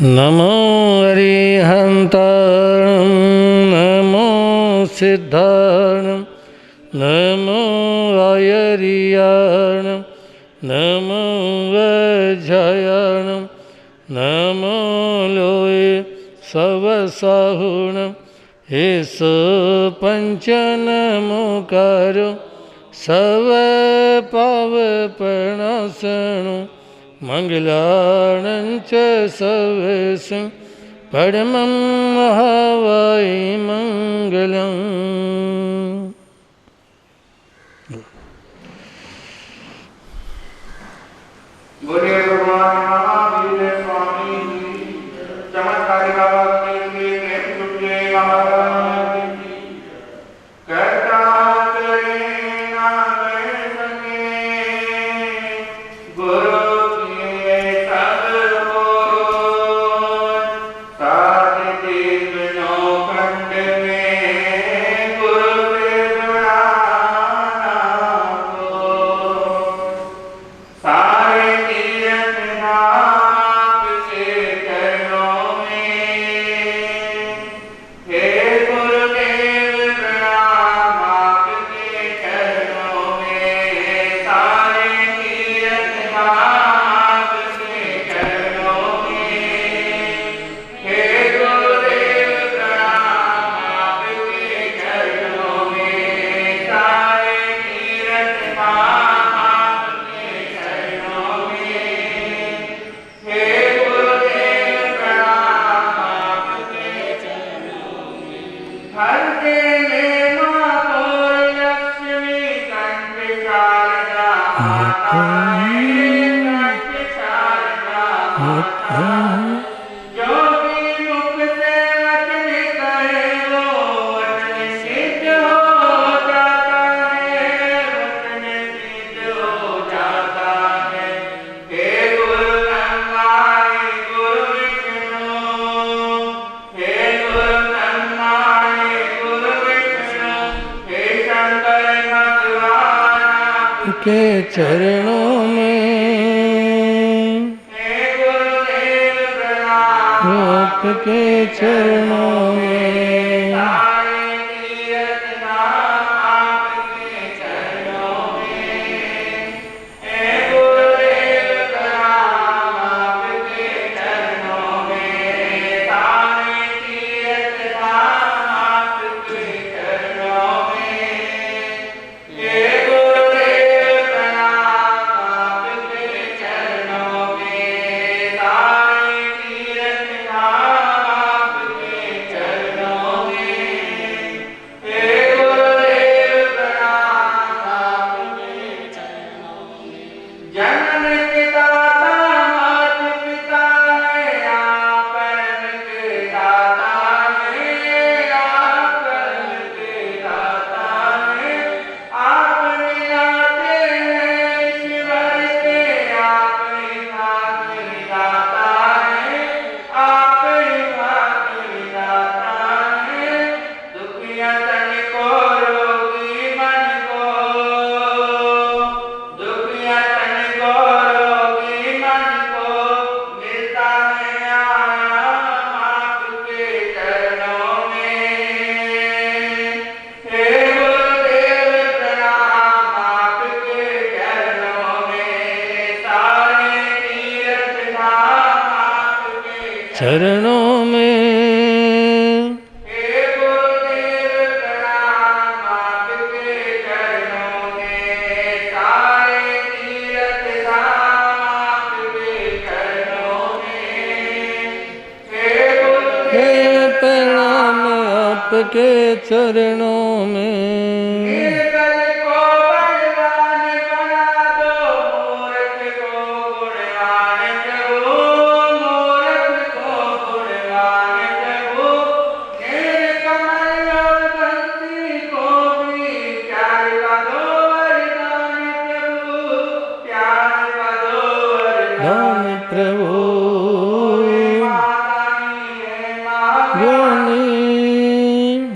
नमो अरिहन्ताणं नमो सिद्धाणं नमो आयर्याणं नमो वज्रयाणं नमो लोये सवसाहुणं S पंचनमोकारो सव पावप्रणाशनं मंगलानं च सर्वेषां परमं महावाय मंगलम्। बोलिए भगवान महावीर स्वामी चमत्कारी बाबा के महाराज की करता करे ना करे सके गुरु किए सब बोल सात तीनों खंड में गुरु से जुड़ा को सारे तीरथ नाथ के चरणों में हे गुरुदेव प्रणाम आपके चरणों में सारे तीरथ नाथ के चरणों में हे गुरुदेव प्रणाम आपके चरणों में सारे तीरथ नाथ के चरणों में हे गुरुदेव प्रणाम आपके चरणों में हर देवे मां और लक्ष्मी कंठ शारदा माता कंठ शारदा माता जो भी मुख से वचन कहे वो वचन सिद्ध हो जाता है वचन सिद्ध हो जाता है हे गुरु ब्रह्मा हे गुरु विष्णु हे गुरु ब्रह्मा हे गुरु विष्णु हे शंकर भगवान के चरणों में हे गुरुदेव प्रणाम आपके चरणों में सारे तीरथ नाम आपके चरणों में हे गुरुदेव प्रणाम आपके चरणों में सारे तीरथ नाम आपके चरणों में हे गुरुदेव प्रणाम आपके चरणों में सारे तीरथ नाम आपके चरणों में हे गुरुदेव प्रणाम आपके चरणों में जन्म के दाता मात पिता है आप कर्म के दाता है आप कर्म के दाता है आप मिलाते हैं ईश्वर से आप ही भाग विधाता है आप ही भाग विधाता है दुखिया तन को रोगी मन को दुखिया तन को रोगी मन को मिलता है आराम आपके चरणों में हे गुरुदेव प्रणाम आपके चरणों में सारे तीरथ धाम आपके चरणों में हे गुरुदेव प्रणाम आपके चरणों में सारे तीरथ धाम आपके चरणों में हे गुरुदेव हे प्रणाम आपके चरणों में निर्बल को बलवान बना दो मूर्ख को गुणवान प्रभु मूर्ख को गुणवान प्रभु नीलकमल और बंसी को भी प्यार का दो वरदान प्रभु प्यार का दो दान वरदान प्रभु हे महारानी हे महारानी ज्ञानी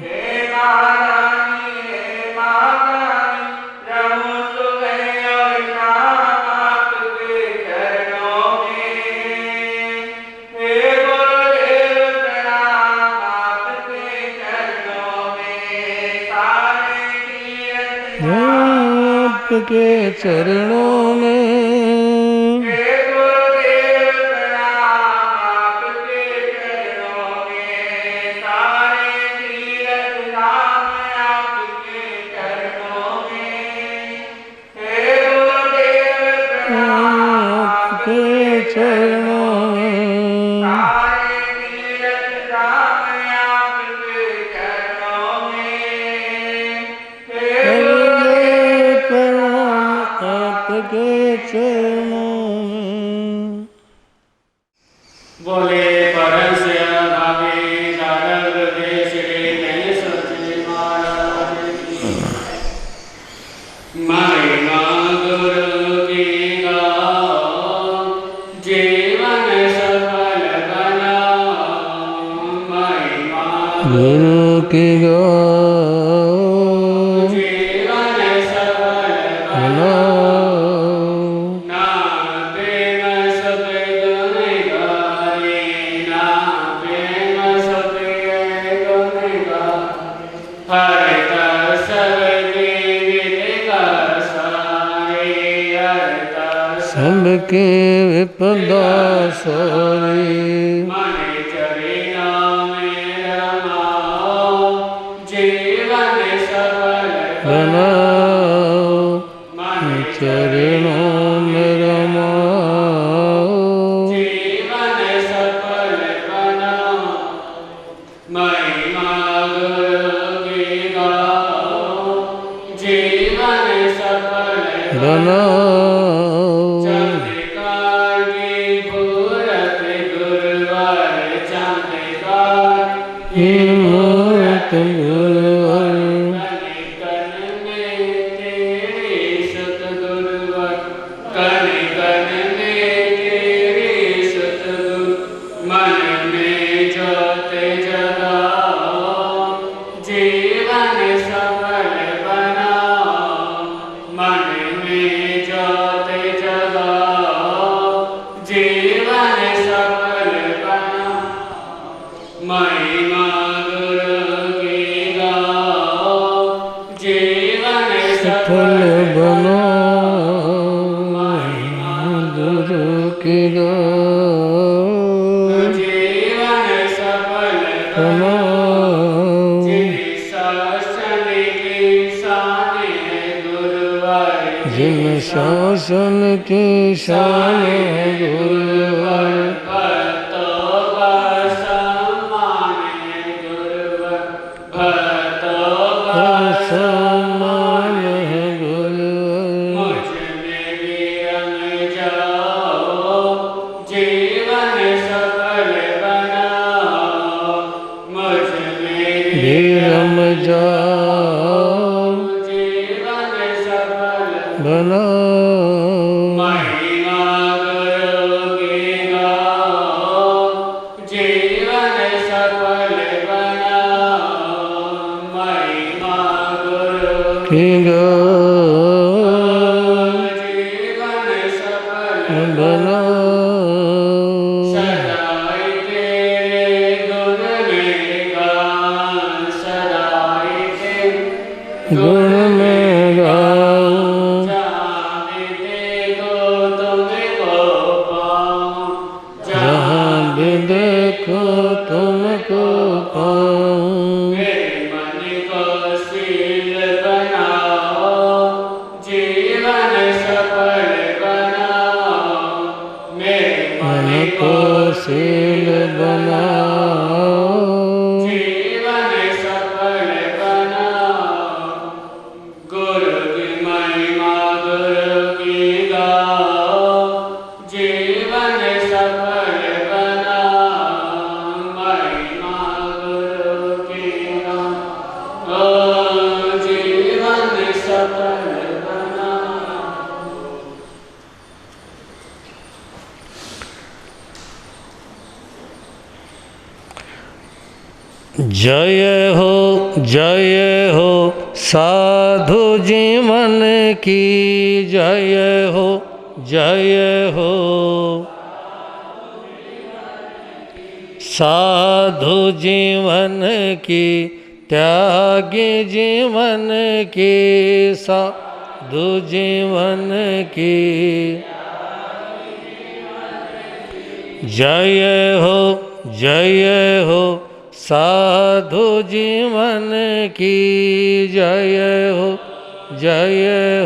हे महारानी हे महारानी आपके चरणों में हे गुरुदेव प्रणाम आपके चरणों में, सारे तीरथ धाम आपके चरणों में। हे गुरुदेव प्रणाम आपके चरणों में सारे तीरथ धाम आपके चरणों में। हे गुरुदेव प्रणाम आपके चरणों में। बोले परम से भावे दानव देश श्री सच्चे महाराज की। महिमा गुरु की गाओ, जीवन सफल बनाओ। महिमा गुरु की गाओ, जीवन सफल बनाओ। ना प्रेम सते गुण गारे, ना प्रेम सते गुण गारे। हर का सब जीवित का सारे, हर का सबके विपदा सारी मन चरे नाम रमाओ। जीवन सफल बनाओ, मन चरणों में रमाओ। जीवन सफल बनाओ। महिमा गुरु की गाओ, जीवन सफल बनाओ। चंद्रिकार की मूरत गुरुवर, चंद्रिकार की मूरत गुरुवर, कन में तेरी सुत गुरुवर, कन में तेरी सुत गुरु। मन में ज्योत जगाओ, जीवन सफल बनाओ। मन में ज्योत जगाओ, जीवन सफल बनाओ। महिमा गुरु की गाओ, जीवन सफल सफल बनाओ। महिमा गुरु की गाओ, जीवन सफल बनाओ। जिन शासन की शान है गुरुवर, जिन शासन की शान है गुरुवर, भक्तों का सम्मान है गुरुवर, भक्तों का सम्मान है गुरुवर। मुझ में भी रंग जाओ, जीवन सफल बनाओ। मुझ में भी रम जाओ, जीवन सफल बनाओ। महिमा गुरु की गाओ, जीवन सफल बनाओ। महिमा गुरु की गाओ, जीवन सफल बनाओ। सदाई तेरे गुण में गान, सदाई तेरे गुण में गाओ, जहाँ भी देखो तुमको पाऊं, जहाँ भी देखो तुमको पाऊं। मेरे मन को शील बनाओ, जीवन सफल बनाओ। मेरे मन को शील बनाओ, जीवन सफल बनाओ। गुरु की महिमा गुरु की गाओ, जीवन सफल बनाओ। महिमा गुरु की गाओ, जीवन सफल बनाओ। जय हो साधु जीवन की जय हो, जय हो साधु जीवन की त्यागी जीवन की साधु जीवन की जय हो साधु जीवन की जय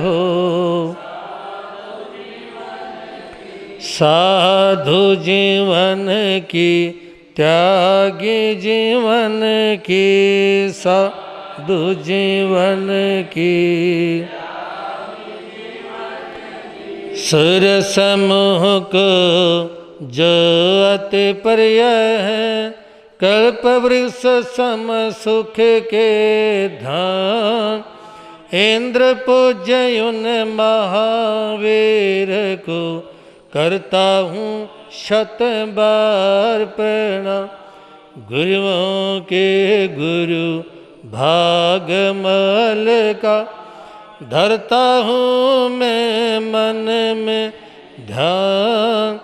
हो साधु जीवन की त्यागी जीवन की साधु जीवन की सुर समूह को जो अति प्रिय है कल्प वृक्ष सम सुख के धाम इंद्र पूज्य उन महावीर को करता हूँ शत बार प्रणाम गुरुओं के गुरु भागमल का धरता हूँ मैं मन में ध्यान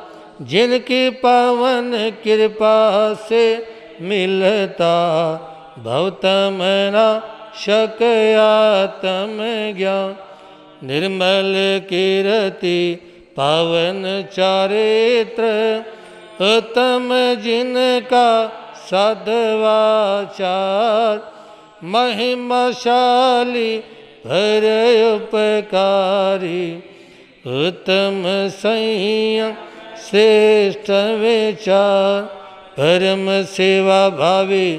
जिनकी पावन कृपा से मिलता भवतम नाशक आत्म ज्ञान निर्मल कीर्ति पावन चारित्र उत्तम जिनका सद्वाचार महिमाशाली भर उपकारी उत्तम संयम श्रेष्ठ विचार परम सेवा भावी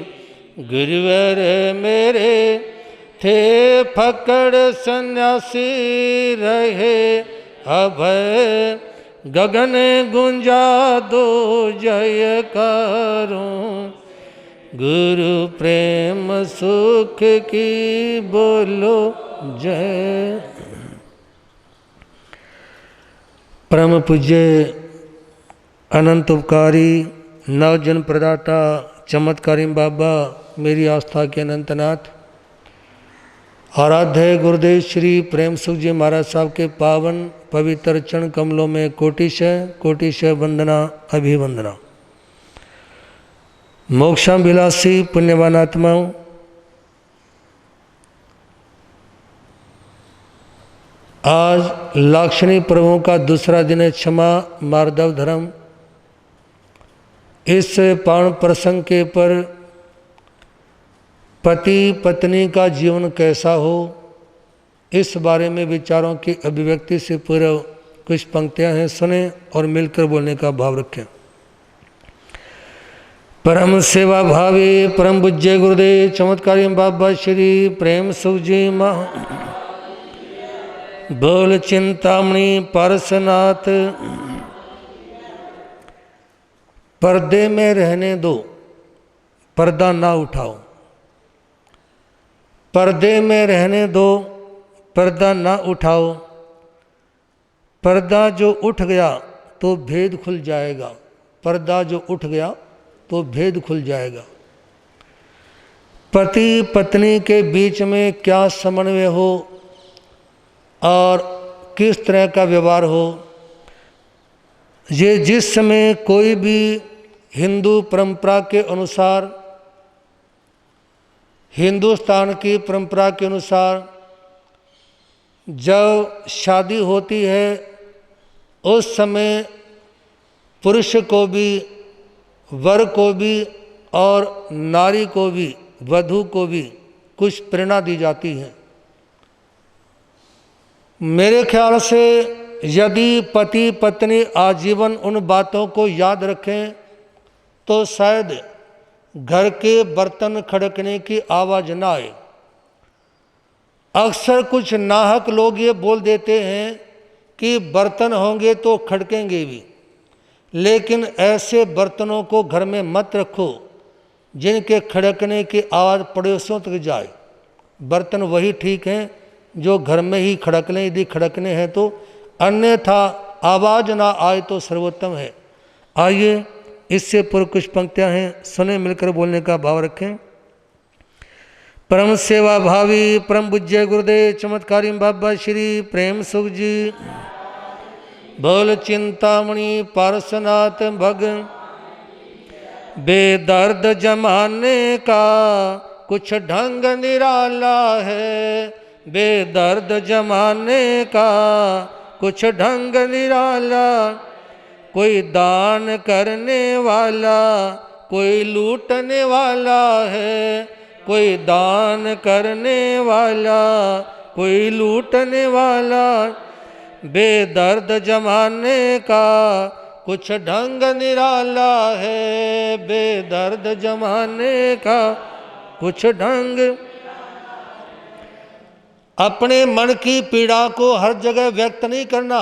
गुरुवर मेरे थे फकड़ सन्यासी रहे अभय गगन गुंजा दो जय करूं गुरु प्रेम सुख की बोलो जय। परम पूज्य अनंत उपकारी नवजन प्रदाता चमत्कारी बाबा मेरी आस्था के अनंतनाथ आराध्य गुरुदेव श्री प्रेम सुख जी महाराज साहब के पावन पवित्र चरण कमलों में कोटिश वंदना अभिवंदना। मोक्षाभिलाषी पुण्यवान आत्माओं, आज लाक्षणी पर्वों का दूसरा दिन है क्षमा मार्दव धर्म। इस पावन प्रसंग के पर पति पत्नी का जीवन कैसा हो इस बारे में विचारों की अभिव्यक्ति से पूर्व कुछ पंक्तियां हैं, सुने और मिलकर बोलने का भाव रखें। परम सेवा भावी परम पूज्य गुरुदेव चमत्कारी बाबा श्री प्रेम सुख जी महा बोल चिंतामणि पारसनाथ पर्दे में रहने दो, पर्दा ना उठाओ। पर्दे में रहने दो, पर्दा ना उठाओ। पर्दा जो उठ गया तो भेद खुल जाएगा। पर्दा जो उठ गया तो भेद खुल जाएगा। पति पत्नी के बीच में क्या समन्वय हो और किस तरह का व्यवहार हो, ये जिस समय कोई भी हिंदू परंपरा के अनुसार, हिंदुस्तान की परंपरा के अनुसार जब शादी होती है उस समय पुरुष को भी, वर को भी और नारी को भी, वधू को भी कुछ प्रेरणा दी जाती है। मेरे ख्याल से यदि पति पत्नी आजीवन उन बातों को याद रखें तो शायद घर के बर्तन खड़कने की आवाज़ ना आए। अक्सर कुछ नाहक लोग ये बोल देते हैं कि बर्तन होंगे तो खड़केंगे भी, लेकिन ऐसे बर्तनों को घर में मत रखो जिनके खड़कने की आवाज़ पड़ोसियों तक जाए। बर्तन वही ठीक हैं जो घर में ही खड़कने, यदि खड़कने हैं तो, अन्यथा आवाज़ ना आए तो सर्वोत्तम है। आइए इससे पूर्व कुछ पंक्तियां हैं, सुने मिलकर बोलने का भाव रखें। परम सेवा भावी परम पूज्य गुरुदेव चमत्कारी बाबा श्री प्रेम सुख जी बोल चिंतामणि पारसनाथ भग बेदर्द जमाने का कुछ ढंग निराला है, बेदर्द जमाने का कुछ ढंग निराला। कोई दान करने वाला, कोई लूटने वाला है, कोई दान करने वाला, कोई लूटने वाला। बेदर्द जमाने का कुछ ढंग निराला है, बेदर्द जमाने का कुछ ढंग। अपने मन की पीड़ा को हर जगह व्यक्त नहीं करना,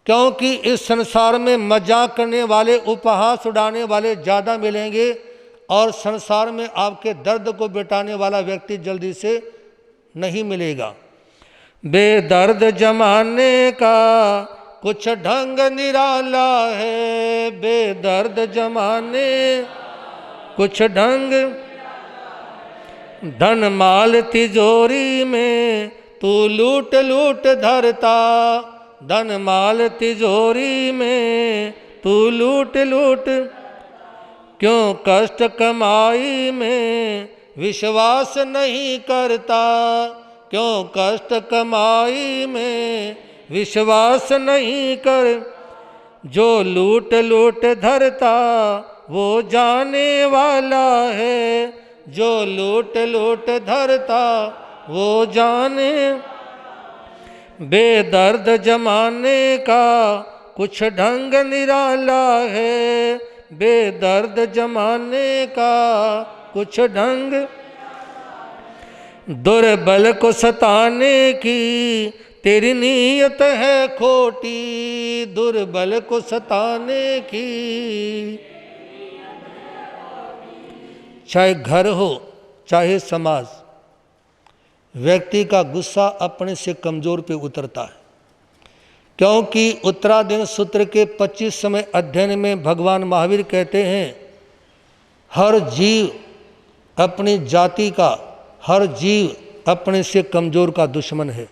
क्योंकि इस संसार में मजाक करने वाले, उपहास उड़ाने वाले ज़्यादा मिलेंगे और संसार में आपके दर्द को मिटाने वाला व्यक्ति जल्दी से नहीं मिलेगा। बेदर्द जमाने का कुछ ढंग निराला है, बेदर्द जमाने कुछ ढंग। धन माल तिजोरी में तू लूट लूट धरता, धन माल तिजोरी में तू लूट लूट। क्यों कष्ट कमाई में विश्वास नहीं करता, क्यों कष्ट कमाई में विश्वास नहीं कर। जो लूट लूट धरता वो जाने वाला है, जो लूट लूट धरता वो जाने। बेदर्द जमाने का कुछ ढंग निराला है, बेदर्द जमाने का कुछ ढंग। दुर्बल को सताने की तेरी नीयत है खोटी, दुर्बल को सताने की। चाहे घर हो चाहे समाज, व्यक्ति का गुस्सा अपने से कमजोर पे उतरता है, क्योंकि उत्तराधीन सूत्र के 25वें अध्ययन में भगवान महावीर कहते हैं, हर जीव अपनी जाति का, हर जीव अपने से कमजोर का दुश्मन है।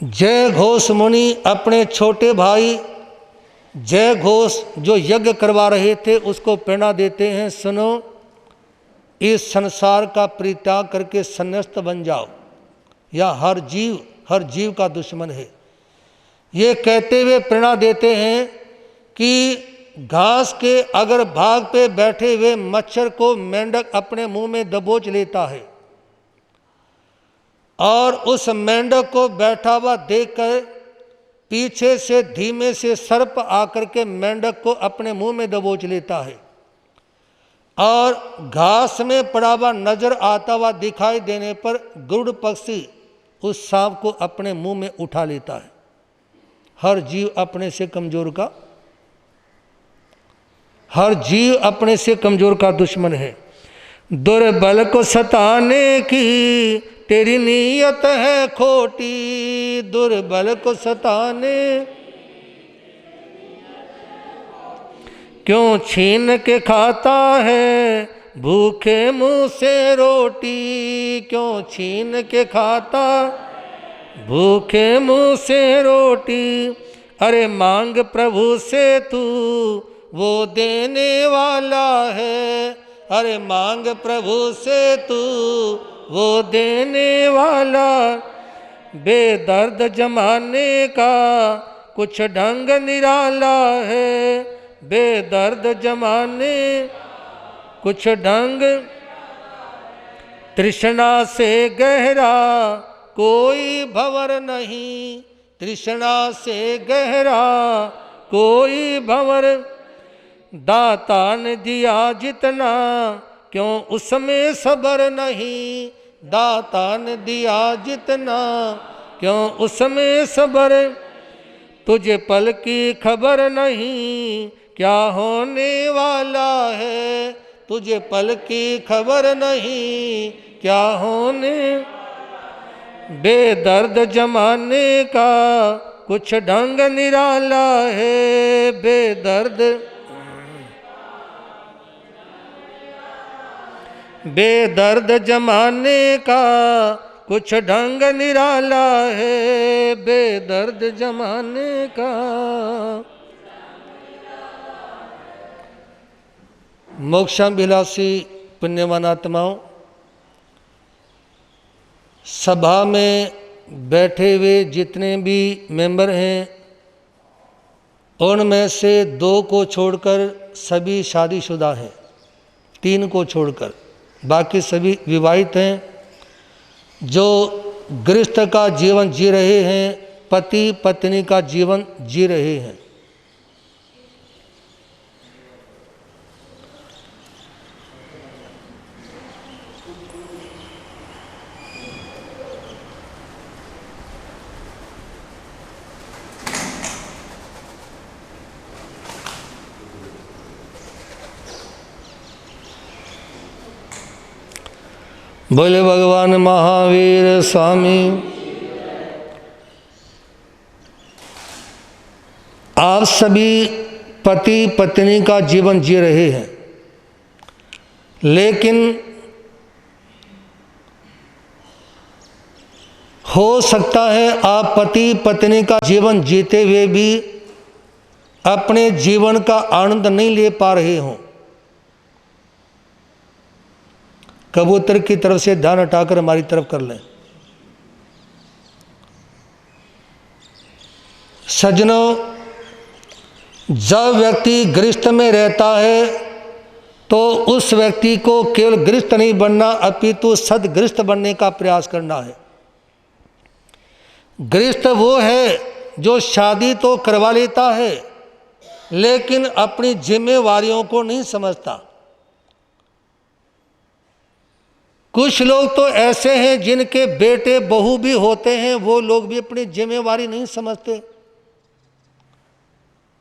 जय घोष मुनि अपने छोटे भाई जय घोष जो यज्ञ करवा रहे थे उसको प्रेरणा देते हैं, सुनो इस संसार का परित्याग करके संन्यास्त बन जाओ, या हर जीव का दुश्मन है। ये कहते हुए प्रेरणा देते हैं कि घास के अगर भाग पे बैठे हुए मच्छर को मेंढक अपने मुंह में दबोच लेता है और उस मेंढक को बैठा हुआ देखकर पीछे से धीमे से सर्प आकर के मेंढक को अपने मुंह में दबोच लेता है और घास में पड़ा हुआ नजर आता हुआ दिखाई देने पर गरुड़ पक्षी उस सांप को अपने मुंह में उठा लेता है। हर जीव अपने से कमजोर का, हर जीव अपने से कमजोर का दुश्मन है। दुर्बल को सताने की तेरी नीयत है खोटी, दुर्बल को सताने। क्यों छीन के खाता है भूखे मुंह से रोटी, क्यों छीन के खाता भूखे मुंह से रोटी। अरे मांग प्रभु से तू वो देने वाला है, अरे मांग प्रभु से तू वो देने वाला। बेदर्द जमाने का कुछ ढंग निराला है, बेदर्द जमाने कुछ ढंग। तृष्णा से गहरा कोई भंवर नहीं, तृष्णा से गहरा कोई भंवर। दाता ने दिया जितना क्यों उसमें सब्र नहीं, दाता ने दिया जितना क्यों उसमें सब्र। तुझे पल की खबर नहीं क्या होने वाला है, तुझे पल की खबर नहीं क्या होने। बेदर्द जमाने का कुछ ढंग निराला है, बेदर्द बेदर्द जमाने का कुछ ढंग निराला है, बेदर्द जमाने का। मोक्षाभिलाषी पुण्यवान आत्माओं, सभा में बैठे हुए जितने भी मेंबर हैं उनमें से 2 को छोड़कर सभी शादीशुदा हैं, 3 को छोड़कर बाकी सभी विवाहित हैं। जो गृहस्थ का जीवन जी रहे हैं, पति पत्नी का जीवन जी रहे हैं। बोले भगवान महावीर स्वामी। आप सभी पति पत्नी का जीवन जी रहे हैं, लेकिन हो सकता है आप पति पत्नी का जीवन जीते हुए भी अपने जीवन का आनंद नहीं ले पा रहे हों। कबूतर की तरफ से ध्यान हटाकर हमारी तरफ कर लें। सज्जनों, जब व्यक्ति गृहस्थ में रहता है तो उस व्यक्ति को केवल गृहस्थ नहीं बनना अपितु सदगृहस्थ बनने का प्रयास करना है। गृहस्थ वो है जो शादी तो करवा लेता है लेकिन अपनी जिम्मेवारियों को नहीं समझता। कुछ लोग तो ऐसे हैं जिनके बेटे बहू भी होते हैं, वो लोग भी अपनी जिम्मेवारी नहीं समझते।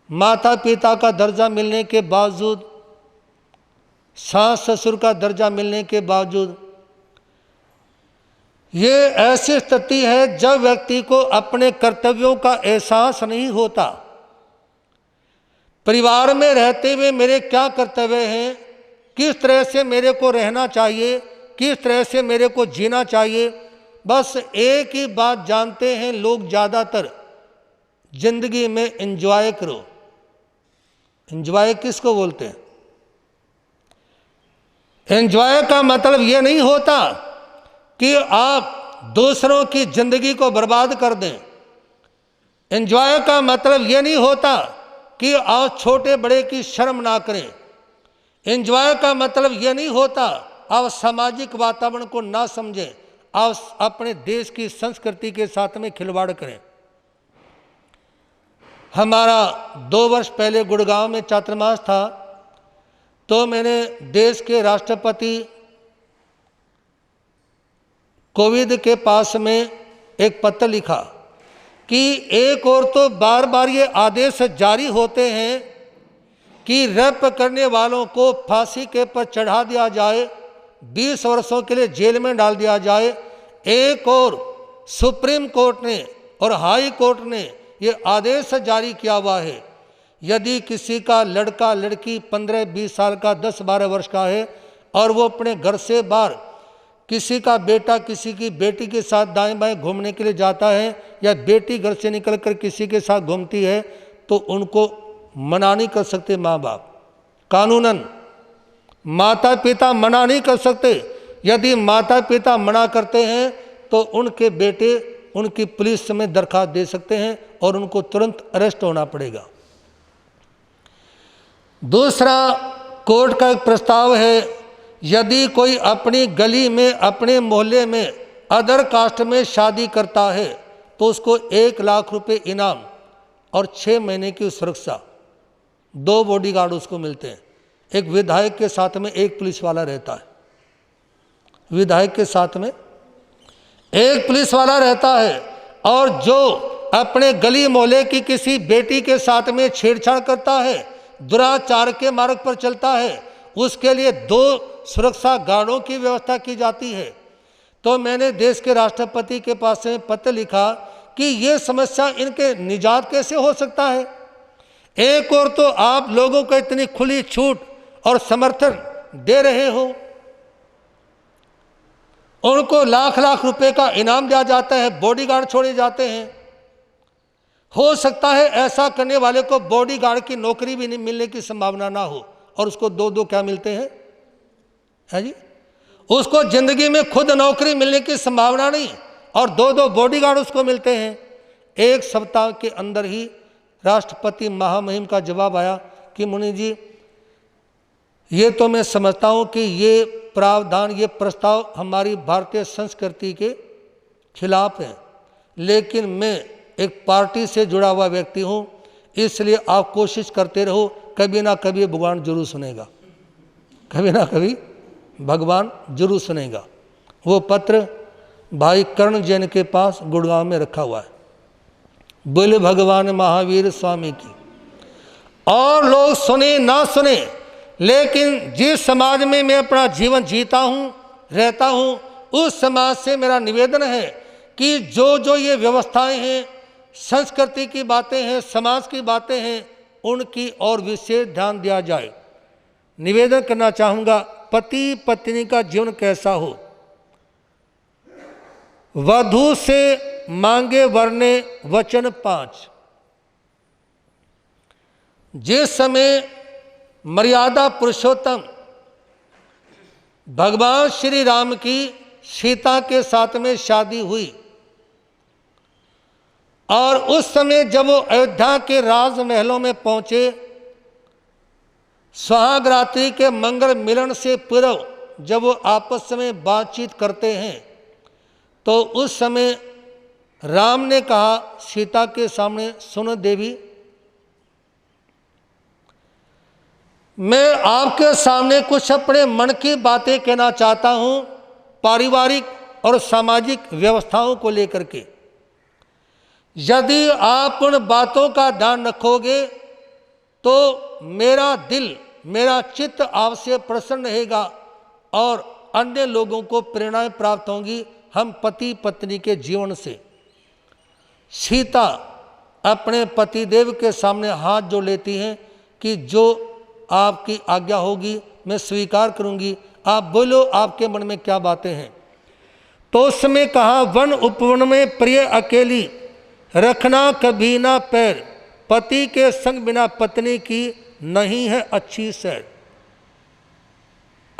माता पिता का दर्जा मिलने के बावजूद, सास ससुर का दर्जा मिलने के बावजूद, ये ऐसी स्थिति है जब व्यक्ति को अपने कर्तव्यों का एहसास नहीं होता। परिवार में रहते हुए मेरे क्या कर्तव्य हैं, किस तरह से मेरे को रहना चाहिए, किस तरह से मेरे को जीना चाहिए, बस एक ही बात जानते हैं लोग ज़्यादातर, जिंदगी में एंजॉय करो। एंजॉय किसको बोलते हैं? एंजॉय का मतलब ये नहीं होता कि आप दूसरों की जिंदगी को बर्बाद कर दें। एंजॉय का मतलब ये नहीं होता कि आप छोटे बड़े की शर्म ना करें। एंजॉय का मतलब ये नहीं होता आप सामाजिक वातावरण को ना समझें, आप अपने देश की संस्कृति के साथ में खिलवाड़ करें। हमारा 2 वर्ष पहले गुड़गांव में चातुर्मास था, तो मैंने देश के राष्ट्रपति कोविंद के पास में एक पत्र लिखा कि एक और तो बार बार ये आदेश जारी होते हैं कि रेप करने वालों को फांसी के पर चढ़ा दिया जाए, 20 वर्षों के लिए जेल में डाल दिया जाए। एक और सुप्रीम कोर्ट ने और हाई कोर्ट ने ये आदेश जारी किया हुआ है, यदि किसी का लड़का लड़की 15-20 साल का 10-12 वर्ष का है और वो अपने घर से बाहर किसी का बेटा किसी की बेटी के साथ दाएं बाएं घूमने के लिए जाता है या बेटी घर से निकलकर किसी के साथ घूमती है, तो उनको मना नहीं कर सकते माँ बाप। कानूनन माता पिता मना नहीं कर सकते। यदि माता पिता मना करते हैं तो उनके बेटे उनकी पुलिस में दरखास्त दे सकते हैं और उनको तुरंत अरेस्ट होना पड़ेगा। दूसरा, कोर्ट का एक प्रस्ताव है, यदि कोई अपनी गली में अपने मोहल्ले में अदर कास्ट में शादी करता है तो उसको 1 लाख रुपए इनाम और 6 महीने की सुरक्षा, 2 बॉडीगार्ड उसको मिलते हैं। एक विधायक के साथ में 1 पुलिस वाला रहता है, विधायक के साथ में 1 पुलिस वाला रहता है। और जो अपने गली मोहल्ले की किसी बेटी के साथ में छेड़छाड़ करता है, दुराचार के मार्ग पर चलता है, उसके लिए 2 सुरक्षा गार्डों की व्यवस्था की जाती है। तो मैंने देश के राष्ट्रपति के पास में पत्र लिखा कि ये समस्या इनके निजात कैसे हो सकता है। एक और तो आप लोगों को इतनी खुली छूट और समर्थन दे रहे हो, उनको लाख लाख रुपए का इनाम दिया जाता है, बॉडीगार्ड छोड़े जाते हैं। हो सकता है ऐसा करने वाले को बॉडीगार्ड की नौकरी भी नहीं मिलने की संभावना ना हो और उसको दो दो क्या मिलते हैं, है जी। उसको जिंदगी में खुद नौकरी मिलने की संभावना नहीं और दो दो बॉडीगार्ड उसको मिलते हैं। एक सप्ताह के अंदर ही राष्ट्रपति महामहिम का जवाब आया कि मुनि जी, ये तो मैं समझता हूँ कि ये प्रावधान, ये प्रस्ताव हमारी भारतीय संस्कृति के खिलाफ है, लेकिन मैं एक पार्टी से जुड़ा हुआ व्यक्ति हूँ, इसलिए आप कोशिश करते रहो, कभी ना कभी भगवान जरूर सुनेगा, कभी ना कभी भगवान जरूर सुनेगा। वो पत्र भाई कर्ण जैन के पास गुड़गांव में रखा हुआ है। बोले भगवान महावीर स्वामी की। और लोग सुने ना सुने, लेकिन जिस समाज में मैं अपना जीवन जीता हूँ, रहता हूँ, उस समाज से मेरा निवेदन है कि जो जो ये व्यवस्थाएं हैं, संस्कृति की बातें हैं, समाज की बातें हैं, उनकी और विशेष ध्यान दिया जाए। निवेदन करना चाहूँगा, पति पत्नी का जीवन कैसा हो। वधू से मांगे वरने वचन 5। जिस समय मर्यादा पुरुषोत्तम भगवान श्री राम की सीता के साथ में शादी हुई और उस समय जब वो अयोध्या के राजमहलों में पहुंचे, सुहागरात्रि के मंगल मिलन से पूर्व जब वो आपस में बातचीत करते हैं, तो उस समय राम ने कहा सीता के सामने, सुनो देवी, मैं आपके सामने कुछ अपने मन की बातें कहना चाहता हूं, पारिवारिक और सामाजिक व्यवस्थाओं को लेकर के। यदि आप उन बातों का ध्यान रखोगे तो मेरा दिल, मेरा चित्त आपसे प्रसन्न रहेगा और अन्य लोगों को प्रेरणाएं प्राप्त होंगी हम पति पत्नी के जीवन से। सीता अपने पतिदेव के सामने हाथ जोड़ लेती हैं कि जो आपकी आज्ञा होगी मैं स्वीकार करूंगी, आप बोलो आपके मन में क्या बातें हैं। तो उसमें कहा, वन उपवन में प्रिय अकेली, रखना कभी ना पैर, पति के संग बिना पत्नी की नहीं है अच्छी सैर।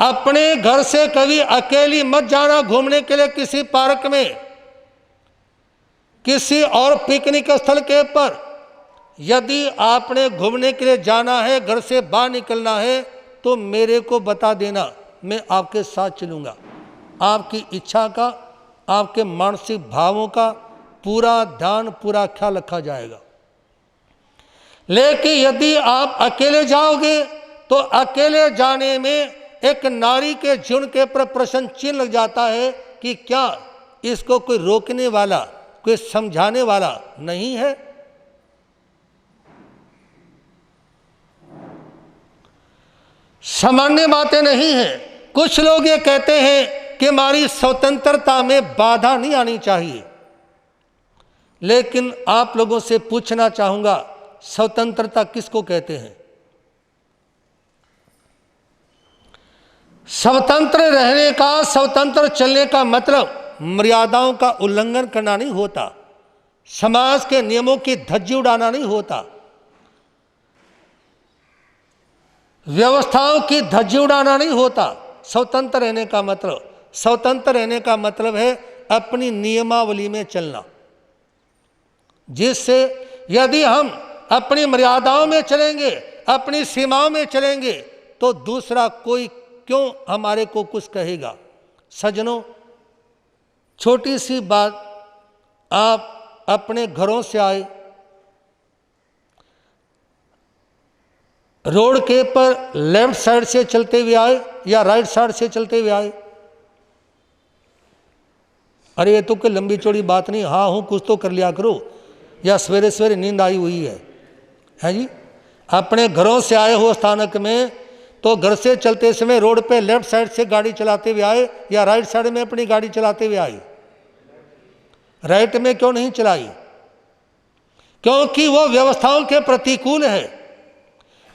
अपने घर से कभी अकेली मत जाना घूमने के लिए किसी पार्क में, किसी और पिकनिक स्थल के पर। यदि आपने घूमने के लिए जाना है, घर से बाहर निकलना है, तो मेरे को बता देना, मैं आपके साथ चलूँगा। आपकी इच्छा का, आपके मानसिक भावों का पूरा ध्यान, पूरा ख्याल रखा जाएगा। लेकिन यदि आप अकेले जाओगे तो अकेले जाने में एक नारी के जीवन के पर प्रश्न चिन्ह लग जाता है कि क्या इसको कोई रोकने वाला, कोई समझाने वाला नहीं है। सामान्य बातें नहीं हैं। कुछ लोग ये कहते हैं कि हमारी स्वतंत्रता में बाधा नहीं आनी चाहिए, लेकिन आप लोगों से पूछना चाहूंगा, स्वतंत्रता किसको कहते हैं? स्वतंत्र रहने का, स्वतंत्र चलने का मतलब मर्यादाओं का उल्लंघन करना नहीं होता, समाज के नियमों की धज्जी उड़ाना नहीं होता, व्यवस्थाओं की धज्जी उड़ाना नहीं होता। स्वतंत्र रहने का मतलब, स्वतंत्र रहने का मतलब है अपनी नियमावली में चलना, जिससे यदि हम अपनी मर्यादाओं में चलेंगे, अपनी सीमाओं में चलेंगे, तो दूसरा कोई क्यों हमारे को कुछ कहेगा। सज्जनों, छोटी सी बात, आप अपने घरों से आए, रोड के पर लेफ्ट साइड से चलते हुए आए या राइट साइड से चलते हुए आए, अरे ये तो कोई लंबी चौड़ी बात नहीं, हाँ हूँ कुछ तो कर लिया करो, या सवेरे सवेरे नींद आई हुई है जी। अपने घरों से आए हो स्थानक में, तो घर से चलते समय रोड पे लेफ्ट साइड से गाड़ी चलाते हुए आए या राइट साइड में अपनी गाड़ी चलाते हुए आए। राइट में क्यों नहीं चलाई? क्योंकि वो व्यवस्थाओं के प्रतिकूल है।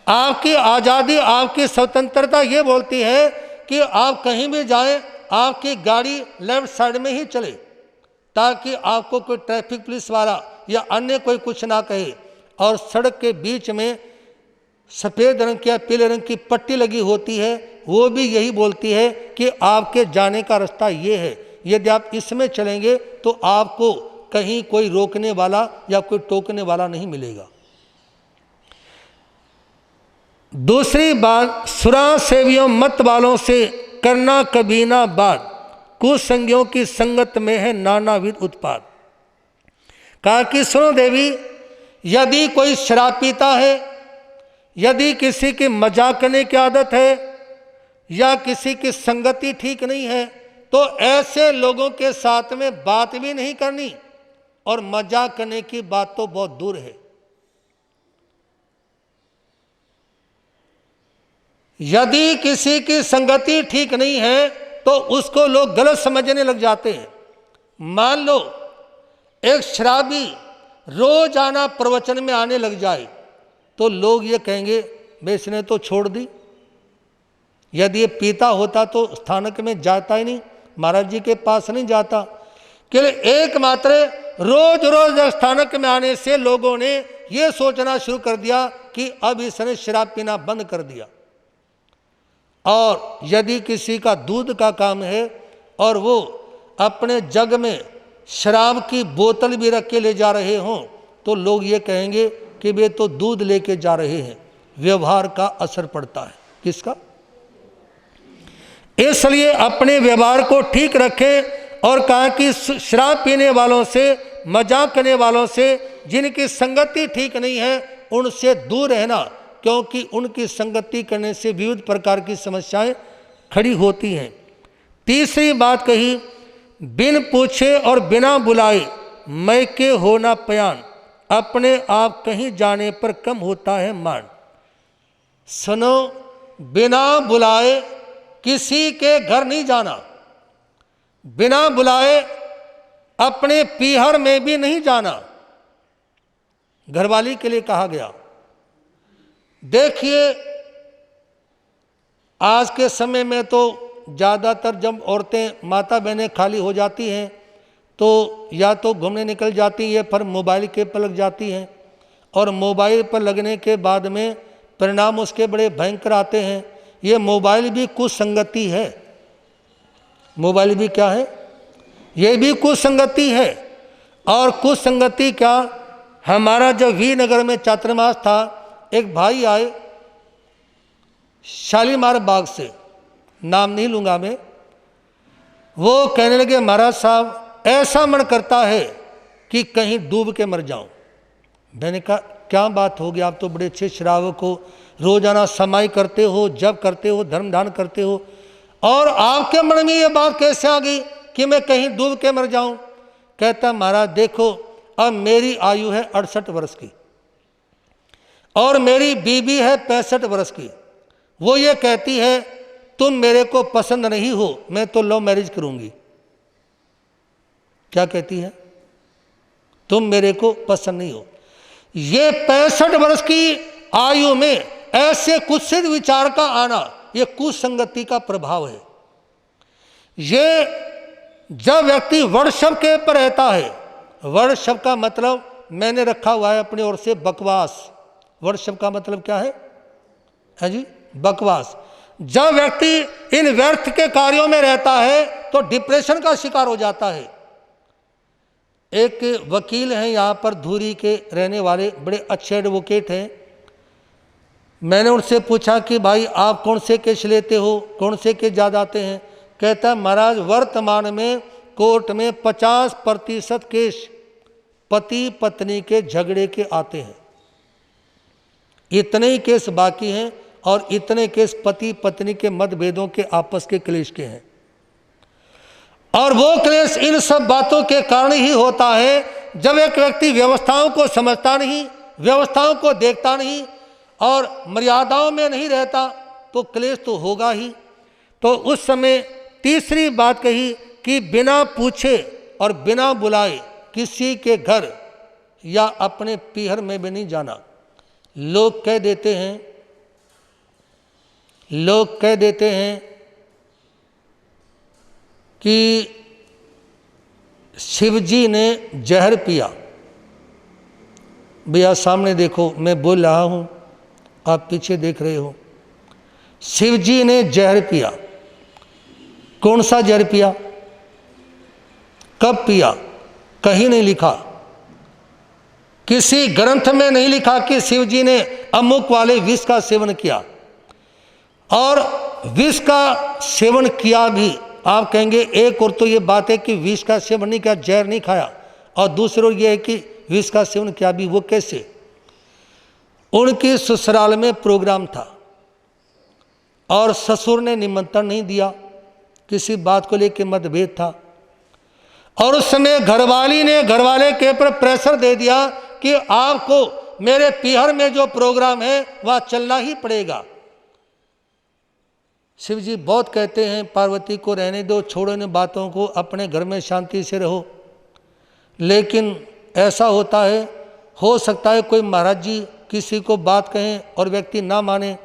आपकी आज़ादी, आपकी स्वतंत्रता ये बोलती है कि आप कहीं भी जाएं, आपकी गाड़ी लेफ्ट साइड में ही चले, ताकि आपको कोई ट्रैफिक पुलिस वाला या अन्य कोई कुछ ना कहे। और सड़क के बीच में सफ़ेद रंग की या पीले रंग की पट्टी लगी होती है, वो भी यही बोलती है कि आपके जाने का रास्ता ये है, यदि आप इसमें चलेंगे तो आपको कहीं कोई रोकने वाला या कोई टोकने वाला नहीं मिलेगा। दूसरी बात, सुरा सेवियों मत वालों से करना कभी ना बात, कुसंगियों की संगत में है नानाविध उत्पाद। कहा कि सुनो देवी, यदि कोई शराब पीता है, यदि किसी की मजाक करने की आदत है या किसी की संगति ठीक नहीं है, तो ऐसे लोगों के साथ में बात भी नहीं करनी, और मजाक करने की बात तो बहुत दूर है। यदि किसी की संगति ठीक नहीं है तो उसको लोग गलत समझने लग जाते हैं। मान लो एक शराबी रोजाना प्रवचन में आने लग जाए तो लोग ये कहेंगे भाई इसने तो छोड़ दी। यदि ये पीता होता तो स्थानक में जाता ही नहीं, महाराज जी के पास नहीं जाता। केवल एकमात्र रोज रोज स्थानक में आने से लोगों ने ये सोचना शुरू कर दिया कि अब इसने शराब पीना बंद कर दिया। और यदि किसी का दूध का काम है और वो अपने जग में शराब की बोतल भी रख के ले जा रहे हों तो लोग ये कहेंगे कि वे तो दूध लेके जा रहे हैं। व्यवहार का असर पड़ता है। किसका? इसलिए अपने व्यवहार को ठीक रखें। और कहा कि शराब पीने वालों से, मजाक करने वालों से, जिनकी संगति ठीक नहीं है, उनसे दूर रहना, क्योंकि उनकी संगति करने से विविध प्रकार की समस्याएं खड़ी होती हैं। तीसरी बात कही, बिन पूछे और बिना बुलाए मैके होना पयान, अपने आप कहीं जाने पर कम होता है मान। सुनो, बिना बुलाए किसी के घर नहीं जाना, बिना बुलाए अपने पीहर में भी नहीं जाना। घरवाली के लिए कहा गया। देखिए, आज के समय में तो ज़्यादातर जब औरतें माता बहनें खाली हो जाती हैं तो या तो घूमने निकल जाती है, पर मोबाइल के पर लग जाती हैं। और मोबाइल पर लगने के बाद में परिणाम उसके बड़े भयंकर आते हैं। ये मोबाइल भी कुसंगति है। मोबाइल भी क्या है? ये भी कुसंगति है। और कुसंगति क्या, हमारा जब वीरनगर में चातुर्मास था, एक भाई आए शालीमार बाग से, नाम नहीं लूँगा मैं। वो कहने लगे, महाराज साहब ऐसा मन करता है कि कहीं डूब के मर जाऊं। मैंने कहा क्या बात होगी, आप तो बड़े अच्छे श्रावक हो, रोजाना समाई करते हो, जप करते हो, धर्म दान करते हो, और आपके मन में ये बात कैसे आ गई कि मैं कहीं डूब के मर जाऊं? कहता, महाराज देखो, अब मेरी आयु है 68 वर्ष की और मेरी बीबी है 65 वर्ष की। वो ये कहती है तुम मेरे को पसंद नहीं हो, मैं तो लव मैरिज करूंगी। क्या कहती है? तुम मेरे को पसंद नहीं हो। ये 65 वर्ष की आयु में ऐसे कुत्सित विचार का आना, ये कुसंगति का प्रभाव है। ये जब व्यक्ति वर्षव के पर रहता है, वर्षव का मतलब मैंने रखा हुआ है अपनी ओर से बकवास। वर्षव का मतलब क्या है जी? बकवास। जब व्यक्ति इन व्यर्थ के कार्यों में रहता है तो डिप्रेशन का शिकार हो जाता है। एक वकील हैं यहाँ पर धूरी के रहने वाले, बड़े अच्छे एडवोकेट हैं। मैंने उनसे पूछा कि भाई आप कौन से केस लेते हो, कौन से केस ज़्यादा आते हैं? कहता है, महाराज वर्तमान में कोर्ट में 50% केस पति पत्नी के झगड़े के आते हैं। इतने ही केस बाकी हैं और इतने केस पति पत्नी के मतभेदों के, आपस के क्लेश के हैं। और वो क्लेश इन सब बातों के कारण ही होता है जब एक व्यक्ति व्यवस्थाओं को समझता नहीं, व्यवस्थाओं को देखता नहीं और मर्यादाओं में नहीं रहता, तो क्लेश तो होगा ही। तो उस समय तीसरी बात कही कि बिना पूछे और बिना बुलाए किसी के घर या अपने पीहर में भी नहीं जाना। लोग कह देते हैं कि शिवजी ने जहर पिया। भैया सामने देखो, मैं बोल रहा हूँ, आप पीछे देख रहे हो। शिव जी ने जहर पिया। कौन सा जहर पिया, कब पिया, कहीं नहीं लिखा, किसी ग्रंथ में नहीं लिखा कि शिव जी ने अमुक वाले विष का सेवन किया। और विष का सेवन किया भी, आप कहेंगे एक और तो ये बात है कि विष का सेवन नहीं किया, जहर नहीं खाया, और दूसरी ओर ये है कि विष का सेवन किया भी। वो कैसे? उनकी ससुराल में प्रोग्राम था और ससुर ने निमंत्रण नहीं दिया, किसी बात को लेकर मतभेद था, और उस समय घरवाले के ऊपर प्रेशर दे दिया कि आपको मेरे पीहर में जो प्रोग्राम है वह चलना ही पड़ेगा। शिव जी बहुत कहते हैं पार्वती को रहने दो, छोड़ो इन बातों को, अपने घर में शांति से रहो। लेकिन ऐसा होता है, हो सकता है कोई महाराज जी किसी को बात कहें और व्यक्ति ना माने,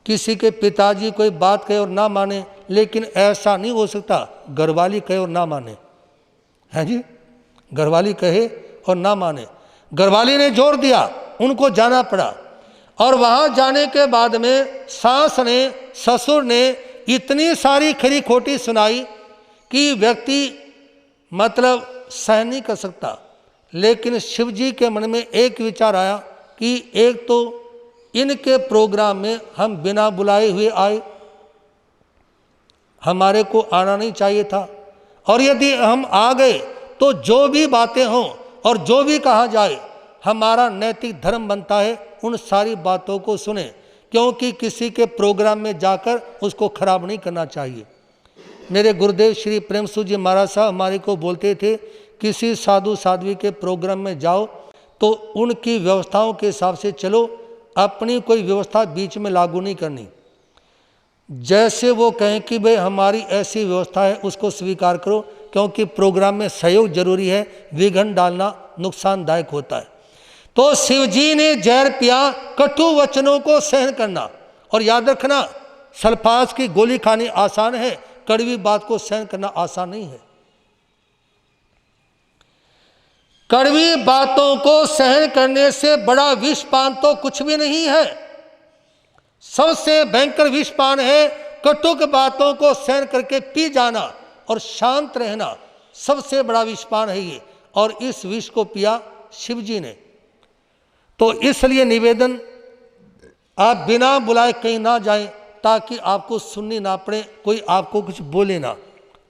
किसी के पिताजी कोई बात कहे और ना माने, लेकिन ऐसा नहीं हो सकता घरवाली कहे और ना माने। हैं जी, घरवाली कहे और ना माने। घरवाली ने जोर दिया, उनको जाना पड़ा, और वहाँ जाने के बाद में सास ने, ससुर ने इतनी सारी खरी खोटी सुनाई कि व्यक्ति मतलब सहन नहीं कर सकता। लेकिन शिव जी के मन में एक विचार आया कि एक तो इनके प्रोग्राम में हम बिना बुलाए हुए आए, हमारे को आना नहीं चाहिए था, और यदि हम आ गए तो जो भी बातें हों और जो भी कहा जाए, हमारा नैतिक धर्म बनता है उन सारी बातों को सुने, क्योंकि किसी के प्रोग्राम में जाकर उसको खराब नहीं करना चाहिए। मेरे गुरुदेव श्री प्रेमसु जी महाराज साहब हमारे को बोलते थे, किसी साधु साध्वी के प्रोग्राम में जाओ तो उनकी व्यवस्थाओं के हिसाब से चलो, अपनी कोई व्यवस्था बीच में लागू नहीं करनी। जैसे वो कहें कि भाई हमारी ऐसी व्यवस्था है, उसको स्वीकार करो, क्योंकि प्रोग्राम में सहयोग जरूरी है, विघ्न डालना नुकसानदायक होता है। तो शिव जी ने जहर पिया, कटु वचनों को सहन करना। और याद रखना, सल्फास की गोली खानी आसान है, कड़वी बात को सहन करना आसान नहीं है। कड़वी बातों को सहन करने से बड़ा विषपान तो कुछ भी नहीं है। सबसे भयंकर विषपान है कटुक बातों को सहन करके पी जाना और शांत रहना, सबसे बड़ा विषपान है ये। और इस विष को पिया शिव जी ने। तो इसलिए निवेदन, आप बिना बुलाए कहीं ना जाएं, ताकि आपको सुननी ना पड़े, कोई आपको कुछ बोले ना।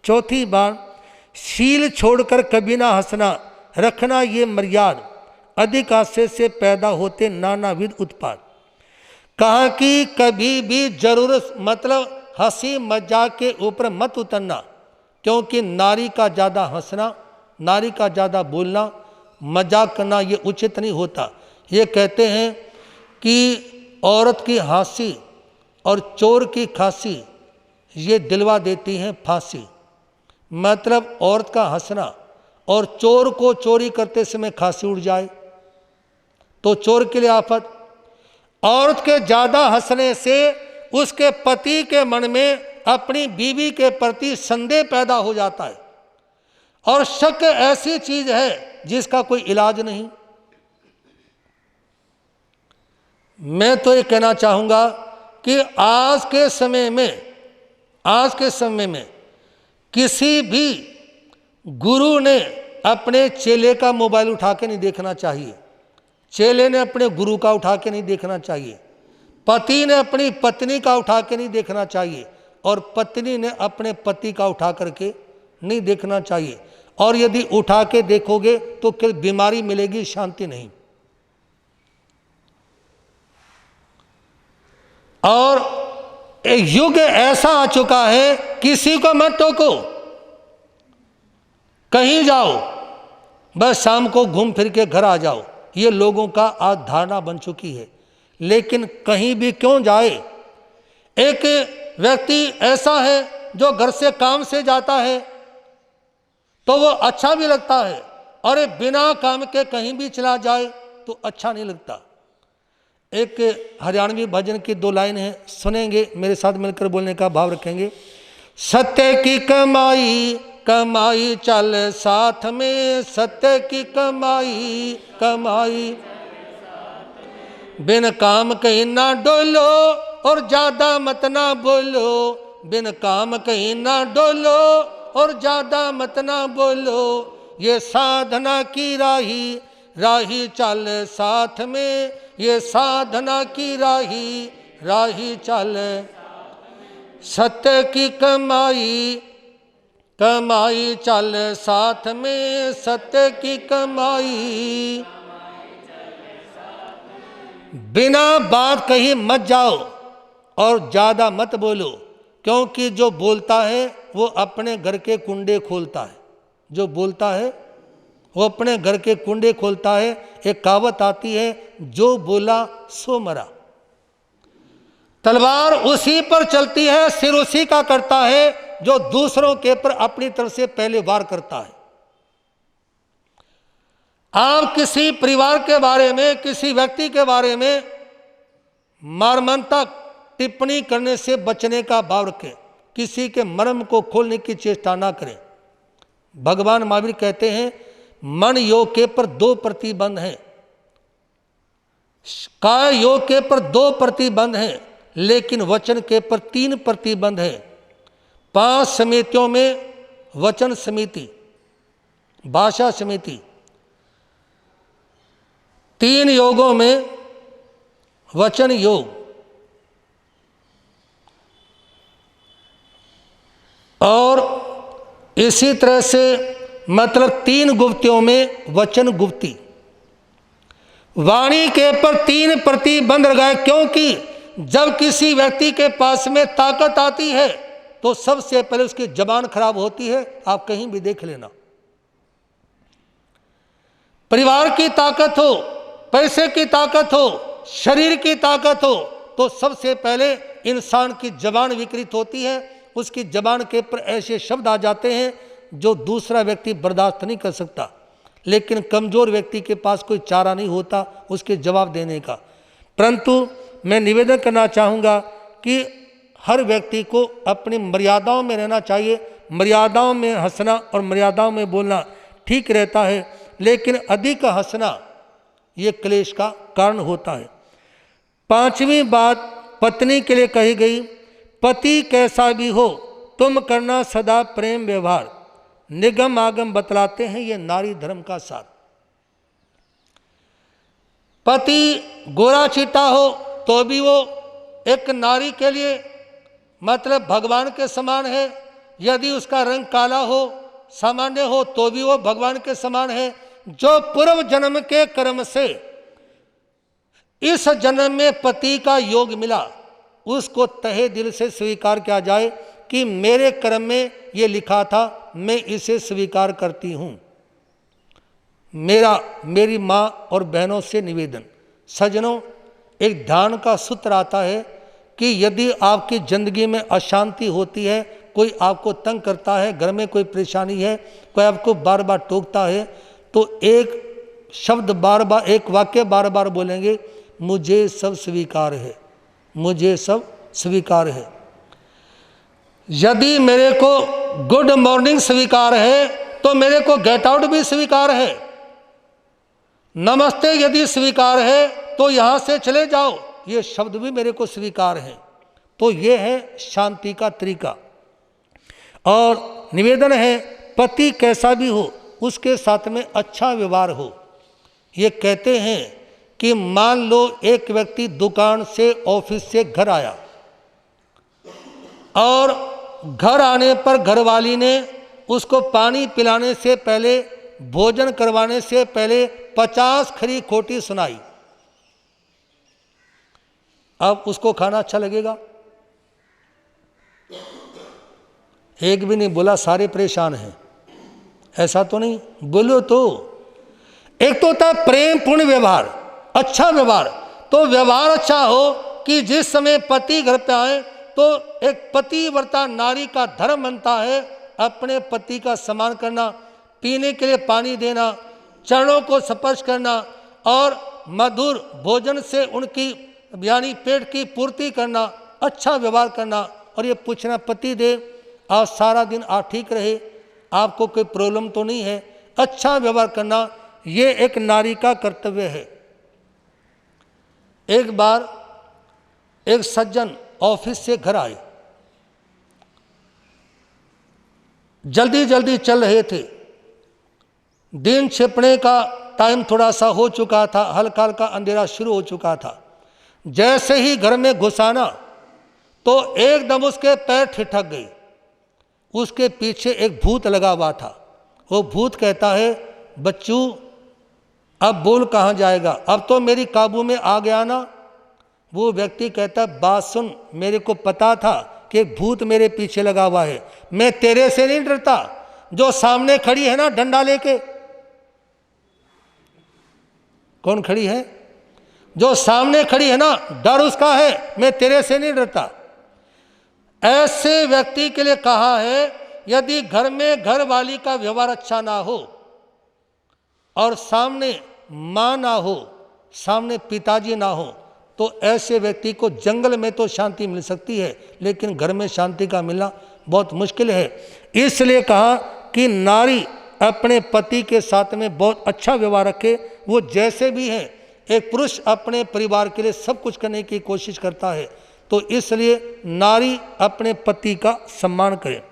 चौथी बात, शील छोड़कर कभी ना हंसना, रखना ये मर्याद, अधिक हास्य से पैदा होते नानाविध उत्पाद। कहा कि कभी भी जरूरत मतलब हंसी मजाक के ऊपर मत उतरना, क्योंकि नारी का ज़्यादा हंसना, नारी का ज़्यादा बोलना, मजाक करना ये उचित नहीं होता। ये कहते हैं कि औरत की हंसी और चोर की खांसी ये दिलवा देती हैं फांसी। मतलब औरत का हंसना और चोर को चोरी करते समय खांसी उड़ जाए तो चोर के लिए आफत। औरत के ज़्यादा हंसने से उसके पति के मन में अपनी बीवी के प्रति संदेह पैदा हो जाता है, और शक ऐसी चीज है जिसका कोई इलाज नहीं। मैं तो ये कहना चाहूँगा कि आज के समय में किसी भी गुरु ने अपने चेले का मोबाइल उठा के नहीं देखना चाहिए, चेले ने अपने गुरु का उठा के नहीं देखना चाहिए, पति ने अपनी पत्नी का उठा के नहीं देखना चाहिए, और पत्नी ने अपने पति का उठा करके नहीं देखना चाहिए। और यदि उठा के देखोगे तो फिर बीमारी मिलेगी, शांति नहीं। और एक युग ऐसा आ चुका है, किसी को मत टोको, कहीं जाओ बस शाम को घूम फिर के घर आ जाओ, ये लोगों का आज धारणा बन चुकी है। लेकिन कहीं भी क्यों जाए, एक व्यक्ति ऐसा है जो घर से काम से जाता है तो वो अच्छा भी लगता है, और बिना काम के कहीं भी चला जाए तो अच्छा नहीं लगता। एक हरियाणवी भजन की 2 लाइन है, सुनेंगे, मेरे साथ मिलकर बोलने का भाव रखेंगे। सत्य की कमाई कमाई चल साथ में, सत्य की कमाई कमाई, बिन काम कहीं ना डोलो और ज्यादा मत ना बोलो, बिन काम कहीं ना डोलो और ज्यादा मत ना बोलो। ये साधना की राही राही चल साथ में, ये साधना की राही राही चल। सत्य की कमाई कमाई चल साथ में, सत्य की कमाई। बिना बात कहीं मत जाओ और ज्यादा मत बोलो, क्योंकि जो बोलता है वो अपने घर के कुंडे खोलता है। जो बोलता है वो अपने घर के कुंडे खोलता है। एक कहावत आती है, जो बोला सो मरा। तलवार उसी पर चलती है, सिर उसी का करता है जो दूसरों के पर अपनी तरफ से पहले वार करता है। आप किसी परिवार के बारे में, किसी व्यक्ति के बारे में मार्मंतक टिप्पणी करने से बचने का भाव रखें। किसी के मर्म को खोलने की चेष्टा ना करें। भगवान महावीर कहते हैं, मन योग के पर 2 प्रतिबंध हैं, काय योग के पर 2 प्रतिबंध हैं, लेकिन वचन के पर 3 प्रतिबंध हैं। 5 समितियों में वचन समिति, भाषा समिति, 3 योगों में वचन योग, और इसी तरह से मतलब 3 गुप्तियों में वचन गुप्ती। वाणी के पर 3 प्रतिबंध लगाए, क्योंकि जब किसी व्यक्ति के पास में ताकत आती है तो सबसे पहले उसकी जबान खराब होती है। आप कहीं भी देख लेना, परिवार की ताकत हो, पैसे की ताकत हो, शरीर की ताकत हो, तो सबसे पहले इंसान की जबान विकृत होती है। उसकी जबान के ऊपर ऐसे शब्द आ जाते हैं जो दूसरा व्यक्ति बर्दाश्त नहीं कर सकता। लेकिन कमजोर व्यक्ति के पास कोई चारा नहीं होता उसके जवाब देने का। परंतु मैं निवेदन करना चाहूँगा कि हर व्यक्ति को अपनी मर्यादाओं में रहना चाहिए। मर्यादाओं में हंसना और मर्यादाओं में बोलना ठीक रहता है, लेकिन अधिक हंसना ये क्लेश का कारण होता है। 5वीं बात पत्नी के लिए कही गई, पति कैसा भी हो तुम करना सदा प्रेम व्यवहार। निगम आगम बतलाते हैं ये नारी धर्म का सार। पति गोरा चीटा हो तो भी वो एक नारी के लिए मतलब भगवान के समान है। यदि उसका रंग काला हो, सामान्य हो, तो भी वो भगवान के समान है। जो पूर्व जन्म के कर्म से इस जन्म में पति का योग मिला, उसको तहे दिल से स्वीकार किया जाए कि मेरे कर्म में ये लिखा था, मैं इसे स्वीकार करती हूँ। मेरी माँ और बहनों से निवेदन, सज्जनों, एक ध्यान का सूत्र आता है कि यदि आपकी ज़िंदगी में अशांति होती है, कोई आपको तंग करता है, घर में कोई परेशानी है, कोई आपको बार बार टोकता है, तो एक शब्द बार बार, एक वाक्य बार बार बोलेंगे, मुझे सब स्वीकार है, मुझे सब स्वीकार है। यदि मेरे को गुड मॉर्निंग स्वीकार है तो मेरे को गेट आउट भी स्वीकार है। नमस्ते यदि स्वीकार है तो यहाँ से चले जाओ, ये शब्द भी मेरे को स्वीकार है। तो ये है शांति का तरीका। और निवेदन है, पति कैसा भी हो उसके साथ में अच्छा व्यवहार हो। ये कहते हैं कि मान लो एक व्यक्ति दुकान से, ऑफिस से घर आया और घर आने पर घरवाली ने उसको पानी पिलाने से पहले, भोजन करवाने से पहले 50 खरी खोटी सुनाई। अब उसको खाना अच्छा लगेगा? एक भी नहीं बोला, सारे परेशान हैं। ऐसा तो नहीं, बोलो तो। एक तो होता है प्रेम पूर्ण व्यवहार, अच्छा व्यवहार। तो व्यवहार अच्छा हो कि जिस समय पति घर पे आए तो एक पतिव्रता नारी का धर्म बनता है अपने पति का सम्मान करना, पीने के लिए पानी देना, चरणों को स्पर्श करना और मधुर भोजन से उनकी यानी पेट की पूर्ति करना, अच्छा व्यवहार करना। और ये पूछना, पति देव आज सारा दिन आप ठीक रहे, आपको कोई प्रॉब्लम तो नहीं है? अच्छा व्यवहार करना ये एक नारी का कर्तव्य है। एक बार एक सज्जन ऑफिस से घर आए, जल्दी जल्दी चल रहे थे, दिन छिपने का टाइम थोड़ा सा हो चुका था, हल्का हल्का अंधेरा शुरू हो चुका था। जैसे ही घर में घुसाना तो एकदम उसके पैर ठिठक गए। उसके पीछे एक भूत लगा हुआ था। वो भूत कहता है, बच्चू अब बोल कहाँ जाएगा, अब तो मेरी काबू में आ गया ना। वो व्यक्ति कहता, बात सुन, मेरे को पता था कि एक भूत मेरे पीछे लगा हुआ है, मैं तेरे से नहीं डरता, जो सामने खड़ी है ना डंडा लेके। कौन खड़ी है? जो सामने खड़ी है ना, डर उसका है, मैं तेरे से नहीं डरता। ऐसे व्यक्ति के लिए कहा है, यदि घर में घर वाली का व्यवहार अच्छा ना हो और सामने माँ ना हो, सामने पिताजी ना हो, तो ऐसे व्यक्ति को जंगल में तो शांति मिल सकती है, लेकिन घर में शांति का मिलना बहुत मुश्किल है। इसलिए कहा कि नारी अपने पति के साथ में बहुत अच्छा व्यवहार रखे, वो जैसे भी है। एक पुरुष अपने परिवार के लिए सब कुछ करने की कोशिश करता है, तो इसलिए नारी अपने पति का सम्मान करे।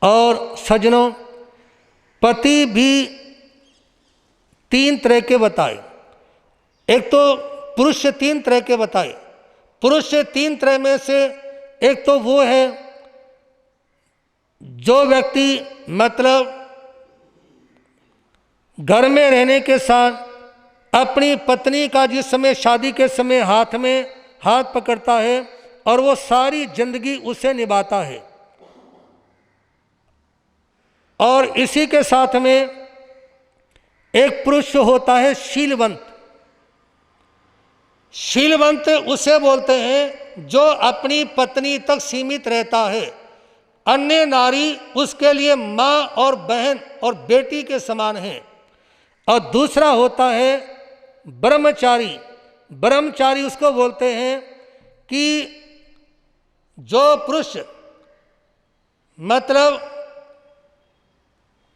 और सज्जनों, पति भी 3 तरह के बताए। एक तो पुरुष 3 तरह के बताए। पुरुष 3 तरह में से एक तो वो है जो व्यक्ति मतलब घर में रहने के साथ अपनी पत्नी का जिस समय शादी के समय हाथ में हाथ पकड़ता है और वो सारी जिंदगी उसे निभाता है। और इसी के साथ में एक पुरुष होता है शीलवंत। शीलवंत उसे बोलते हैं जो अपनी पत्नी तक सीमित रहता है, अन्य नारी उसके लिए माँ और बहन और बेटी के समान है। और दूसरा होता है ब्रह्मचारी। ब्रह्मचारी उसको बोलते हैं कि जो पुरुष मतलब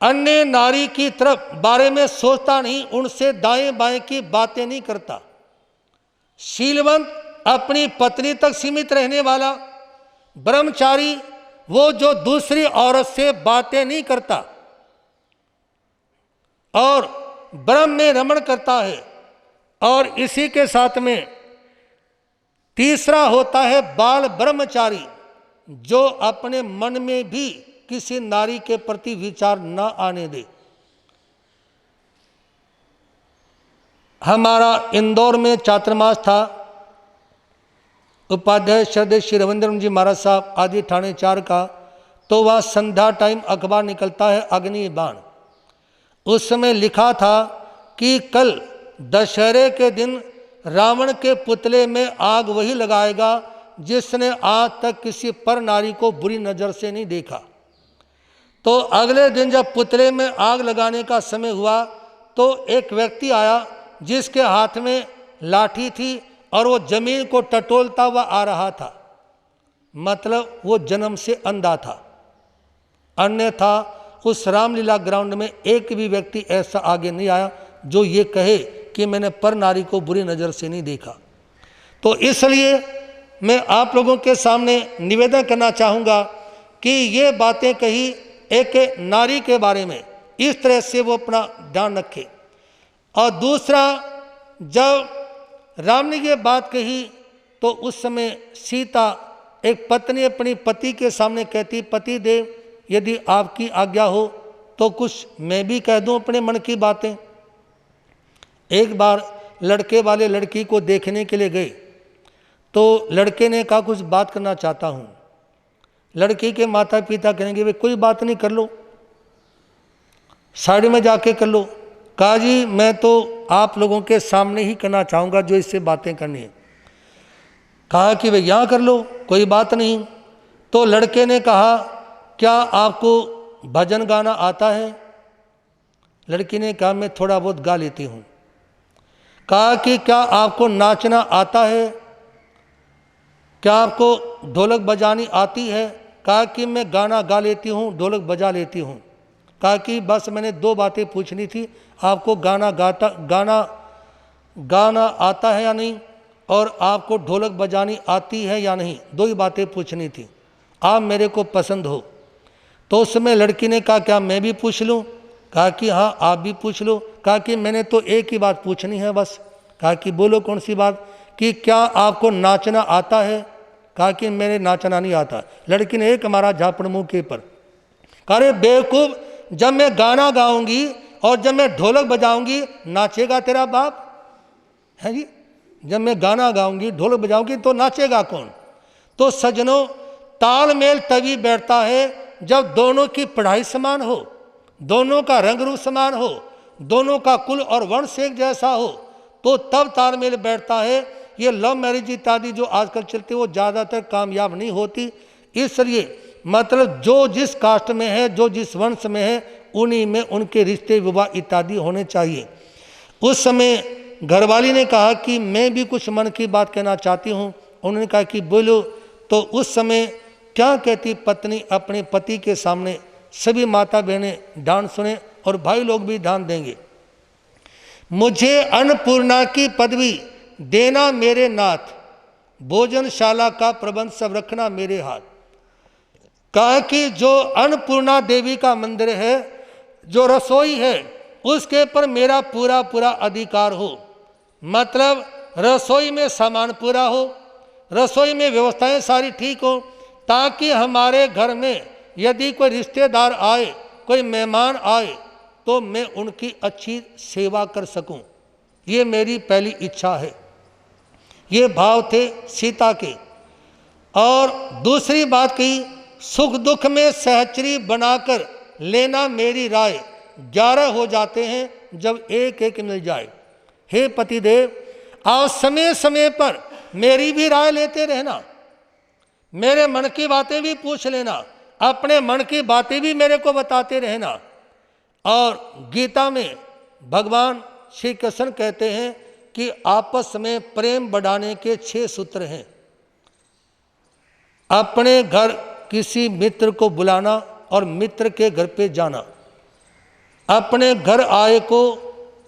अन्य नारी की तरफ बारे में सोचता नहीं, उनसे दाएं बाएं की बातें नहीं करता। शीलवंत अपनी पत्नी तक सीमित रहने वाला, ब्रह्मचारी वो जो दूसरी औरत से बातें नहीं करता और ब्रह्म में रमण करता है। और इसी के साथ में तीसरा होता है बाल ब्रह्मचारी, जो अपने मन में भी किसी नारी के प्रति विचार न आने दे। हमारा इंदौर में चातुर्मास था, उपाध्याय श्रद्धेय श्री रविंद्र जी महाराज साहब आदि ठाणे 4 का, तो वह संध्या टाइम अखबार निकलता है अग्नि बाण। उस समय लिखा था कि कल दशहरे के दिन रावण के पुतले में आग वही लगाएगा जिसने आज तक किसी पर नारी को बुरी नज़र से नहीं देखा। तो अगले दिन जब पुतले में आग लगाने का समय हुआ तो एक व्यक्ति आया जिसके हाथ में लाठी थी और वो जमीन को टटोलता हुआ आ रहा था, मतलब वो जन्म से अंधा था। अन्यथा उस रामलीला ग्राउंड में एक भी व्यक्ति ऐसा आगे नहीं आया जो ये कहे कि मैंने पर नारी को बुरी नज़र से नहीं देखा। तो इसलिए मैं आप लोगों के सामने निवेदन करना चाहूँगा कि ये बातें कही एक नारी के बारे में, इस तरह से वो अपना ध्यान रखे। और दूसरा, जब राम ने ये बात कही तो उस समय सीता एक पत्नी अपनी पति के सामने कहती, पति देव यदि आपकी आज्ञा हो तो कुछ मैं भी कह दूं अपने मन की बातें। एक बार लड़के वाले लड़की को देखने के लिए गए तो लड़के ने कहा कुछ बात करना चाहता हूँ। लड़की के माता पिता कहेंगे वे कोई बात नहीं, कर लो, साइड में जाके कर लो। कहा जी मैं तो आप लोगों के सामने ही करना चाहूँगा जो इससे बातें करनी है। कहा कि वे यहाँ कर लो, कोई बात नहीं। तो लड़के ने कहा क्या आपको भजन गाना आता है? लड़की ने कहा मैं थोड़ा बहुत गा लेती हूँ। कहा कि क्या आपको नाचना आता है? क्या आपको ढोलक बजानी आती है? कहा कि मैं गाना गा लेती हूँ, ढोलक बजा लेती हूँ। कहा कि बस मैंने 2 बातें पूछनी थी, आपको गाना गाना आता है या नहीं और आपको ढोलक बजानी आती है या नहीं, दो ही बातें पूछनी थी। आप मेरे को पसंद हो। तो उस समय लड़की ने कहा क्या मैं भी पूछ लूँ? कहा कि हाँ आप भी पूछ लो। कहा कि मैंने तो एक ही बात पूछनी है बस। कहा कि बोलो कौन सी बात? कि क्या आपको नाचना आता है? कहा कि मेरे नाचना नहीं आता। लड़की ने एक हमारा झापड़ मुँह के पर। कहा अरे बेवकूफ़, जब मैं गाना गाऊंगी और जब मैं ढोलक बजाऊंगी नाचेगा तेरा बाप है जी? जब मैं गाना गाऊंगी ढोलक बजाऊंगी तो नाचेगा कौन? तो सजनों, तालमेल तभी बैठता है जब दोनों की पढ़ाई समान हो, दोनों का रंग रूप समान हो, दोनों का कुल और वंश एक जैसा हो, तो तब तालमेल बैठता है। ये लव मैरिज इत्यादि जो आजकल चलती है वो ज़्यादातर कामयाब नहीं होती। इसलिए मतलब जो जिस कास्ट में है, जो जिस वंश में है, उन्हीं में उनके रिश्ते विवाह इत्यादि होने चाहिए। उस समय घरवाली ने कहा कि मैं भी कुछ मन की बात कहना चाहती हूँ। उन्होंने कहा कि बोलो। तो उस समय क्या कहती पत्नी अपने पति के सामने? सभी माता बहनें ध्यान सुने और भाई लोग भी ध्यान देंगे। मुझे अन्नपूर्णा की पदवी देना मेरे नाथ, भोजनशाला का प्रबंध सब रखना मेरे हाथ। कहा कि जो अन्नपूर्णा देवी का मंदिर है, जो रसोई है, उसके पर मेरा पूरा पूरा अधिकार हो। मतलब रसोई में सामान पूरा हो, रसोई में व्यवस्थाएं सारी ठीक हो, ताकि हमारे घर में यदि कोई रिश्तेदार आए, कोई मेहमान आए, तो मैं उनकी अच्छी सेवा कर सकूं। ये मेरी पहली इच्छा है। ये भाव थे सीता के। और दूसरी बात कही, सुख दुख में सहचरी बनाकर लेना मेरी राय, 11 हो जाते हैं जब एक एक मिल जाए। हे पतिदेव, आप समय समय पर मेरी भी राय लेते रहना, मेरे मन की बातें भी पूछ लेना, अपने मन की बातें भी मेरे को बताते रहना। और गीता में भगवान श्री कृष्ण कहते हैं कि आपस में प्रेम बढ़ाने के 6 सूत्र हैं। अपने घर किसी मित्र को बुलाना और मित्र के घर पे जाना, अपने घर आए को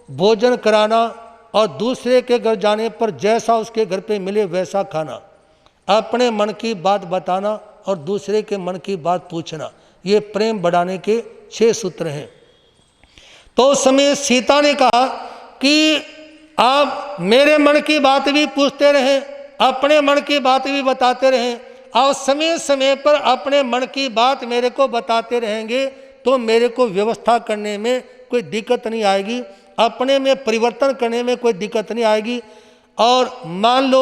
भोजन कराना और दूसरे के घर जाने पर जैसा उसके घर पे मिले वैसा खाना, अपने मन की बात बताना और दूसरे के मन की बात पूछना, ये प्रेम बढ़ाने के 6 सूत्र हैं। तो उस समय सीता ने कहा कि आप मेरे मन की बात भी पूछते रहें, अपने मन की बात भी बताते रहें, और समय समय पर अपने मन की बात मेरे को बताते रहेंगे तो मेरे को व्यवस्था करने में कोई दिक्कत नहीं आएगी, अपने में परिवर्तन करने में कोई दिक्कत नहीं आएगी। और मान लो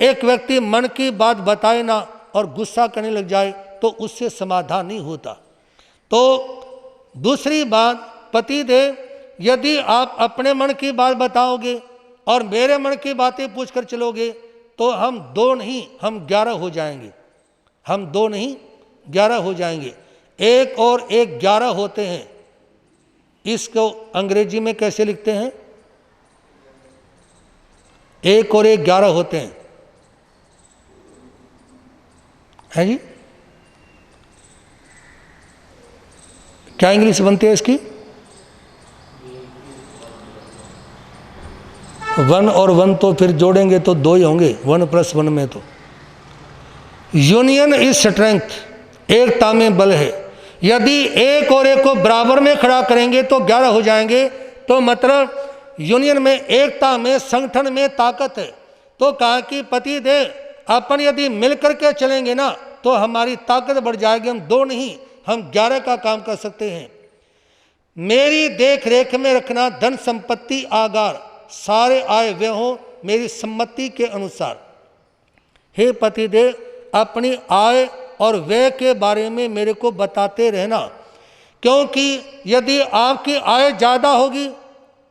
एक व्यक्ति मन की बात बताए ना और गुस्सा करने लग जाए तो उससे समाधान नहीं होता। तो दूसरी बात, पतिदेव, यदि आप अपने मन की बात बताओगे और मेरे मन की बातें पूछ कर चलोगे तो हम 2 नहीं, हम 11 हो जाएंगे। हम 2 नहीं 11 हो जाएंगे। 1 और 1 11 होते हैं। इसको अंग्रेजी में कैसे लिखते हैं? 1 और 1 11 होते हैं, है जी? क्या इंग्लिश बनती है इसकी? 1 और 1 तो फिर जोड़ेंगे तो 2 ही होंगे, 1 + 1 में। तो यूनियन इज स्ट्रेंथ, एकता में बल है। यदि 1 और 1 को बराबर में खड़ा करेंगे तो 11 हो जाएंगे। तो मतलब यूनियन में, एकता में, संगठन में ताकत है। तो कहा कि पतिदेव, अपन यदि मिल करके चलेंगे ना तो हमारी ताकत बढ़ जाएगी। हम 2 नहीं, हम 11 का काम कर सकते हैं। मेरी देख रेख में रखना धन संपत्ति आगार, सारे आय व्यय हो मेरी सम्मति के अनुसार। हे पतिदेव, अपनी आय और व्यय के बारे में मेरे को बताते रहना, क्योंकि यदि आपकी आय ज़्यादा होगी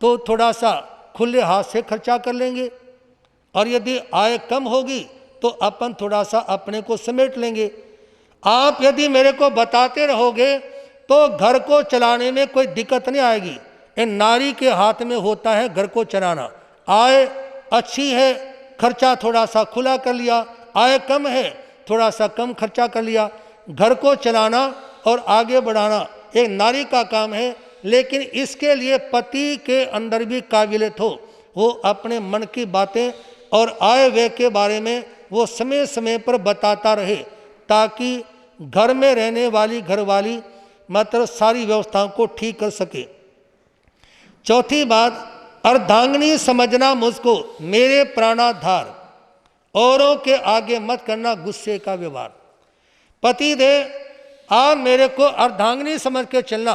तो थोड़ा सा खुले हाथ से खर्चा कर लेंगे, और यदि आय कम होगी तो अपन थोड़ा सा अपने को समेट लेंगे। आप यदि मेरे को बताते रहोगे तो घर को चलाने में कोई दिक्कत नहीं आएगी। इन नारी के हाथ में होता है घर को चलाना। आय अच्छी है, खर्चा थोड़ा सा खुला कर लिया, आय कम है, थोड़ा सा कम खर्चा कर लिया। घर को चलाना और आगे बढ़ाना एक नारी का काम है, लेकिन इसके लिए पति के अंदर भी काबिलियत हो, वो अपने मन की बातें और आय व्यय के बारे में वो समय समय पर बताता रहे, ताकि घर में रहने वाली घरवाली मतलब सारी व्यवस्थाओं को ठीक कर सके। चौथी बात, अर्धांगिनी समझना मुझको मेरे प्राणाधार, औरों के आगे मत करना गुस्से का व्यवहार। पति देव आप मेरे को अर्धांगिनी समझ के चलना।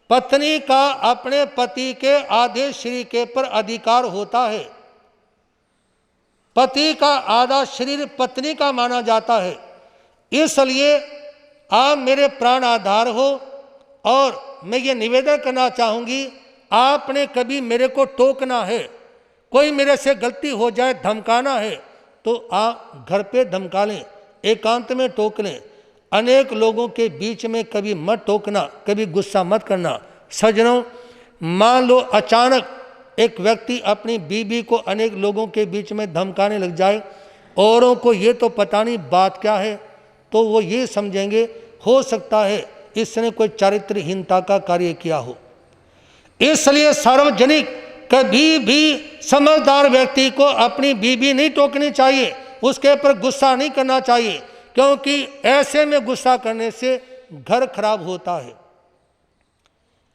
पत्नी का अपने पति के आधे शरीर के पर अधिकार होता है। पति का आधा शरीर पत्नी का माना जाता है, इसलिए आप मेरे प्राण आधार हो। और मैं ये निवेदन करना चाहूँगी, आपने कभी मेरे को टोकना है, कोई मेरे से गलती हो जाए धमकाना है तो आप घर पे धमका लें, एकांत में टोक लें। अनेक लोगों के बीच में कभी मत टोकना, कभी गुस्सा मत करना। सज्जनों, मान लो अचानक एक व्यक्ति अपनी बीवी को अनेक लोगों के बीच में धमकाने लग जाए, औरों को ये तो पता नहीं बात क्या है, तो वो ये समझेंगे हो सकता है इसने कोई चारित्रहीनता का कार्य किया हो। इसलिए सार्वजनिक कभी भी समझदार व्यक्ति को अपनी बीवी नहीं टोकनी चाहिए, उसके पर गुस्सा नहीं करना चाहिए, क्योंकि ऐसे में गुस्सा करने से घर खराब होता है।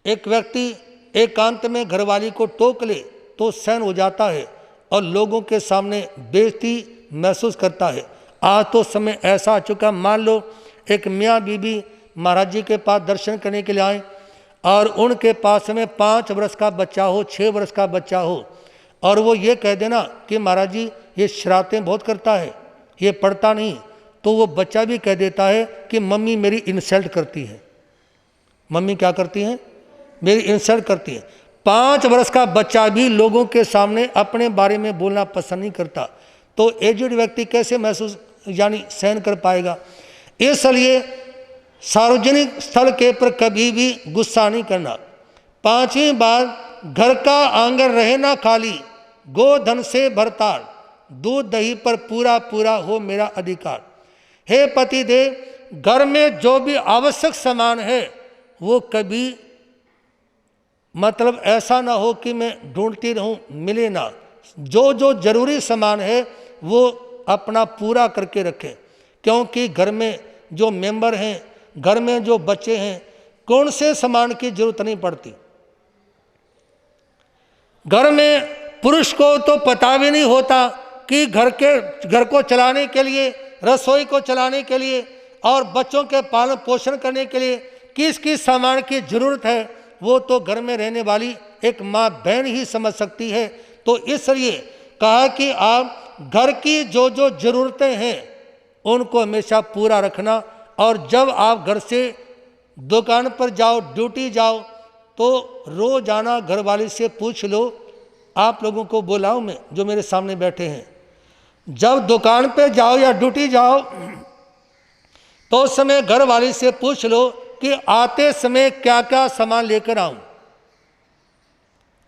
एक व्यक्ति एकांत में घरवाली को टोक ले तो सहन हो जाता है और लोगों के सामने बेइज्जती महसूस करता है। आज तो समय ऐसा आ चुका, मान लो एक मियाँ बीबी महाराज जी के पास दर्शन करने के लिए आए और उनके पास में 5 वर्ष का बच्चा हो, 6 वर्ष का बच्चा हो, और वो ये कह देना कि महाराज जी ये शरारतें बहुत करता है, ये पढ़ता नहीं, तो वो बच्चा भी कह देता है कि मम्मी मेरी इंसल्ट करती है। मम्मी क्या करती हैं? मेरी इंसल्ट करती है। 5 वर्ष का बच्चा भी लोगों के सामने अपने बारे में बोलना पसंद नहीं करता, तो एजेड व्यक्ति कैसे महसूस यानी सहन कर पाएगा। इसलिए सार्वजनिक स्थल के पर कभी भी गुस्सा नहीं करना। 5वीं बात, घर का आंगन रहे ना खाली, गोधन से भरतार, दूध दही पर पूरा पूरा हो मेरा अधिकार। हे पति देव, घर में जो भी आवश्यक सामान है वो कभी मतलब ऐसा ना हो कि मैं ढूंढती रहूं, मिले ना। जो जो जरूरी सामान है वो अपना पूरा करके रखें, क्योंकि घर में जो मेंबर हैं, घर में जो बच्चे हैं, कौन से सामान की जरूरत नहीं पड़ती। घर में पुरुष को तो पता भी नहीं होता कि घर को चलाने के लिए, रसोई को चलाने के लिए और बच्चों के पालन पोषण करने के लिए किस किस सामान की जरूरत है, वो तो घर में रहने वाली एक माँ बहन ही समझ सकती है। तो इसलिए कहा कि आप घर की जो जो जरूरतें हैं उनको हमेशा पूरा रखना, और जब आप घर से दुकान पर जाओ, ड्यूटी जाओ, तो रोजाना घरवाली से पूछ लो। आप लोगों को बुलाओ मैं, जो मेरे सामने बैठे हैं, जब दुकान पे जाओ या ड्यूटी जाओ तो उस समय घरवाली से पूछ लो कि आते समय क्या क्या सामान लेकर आऊं,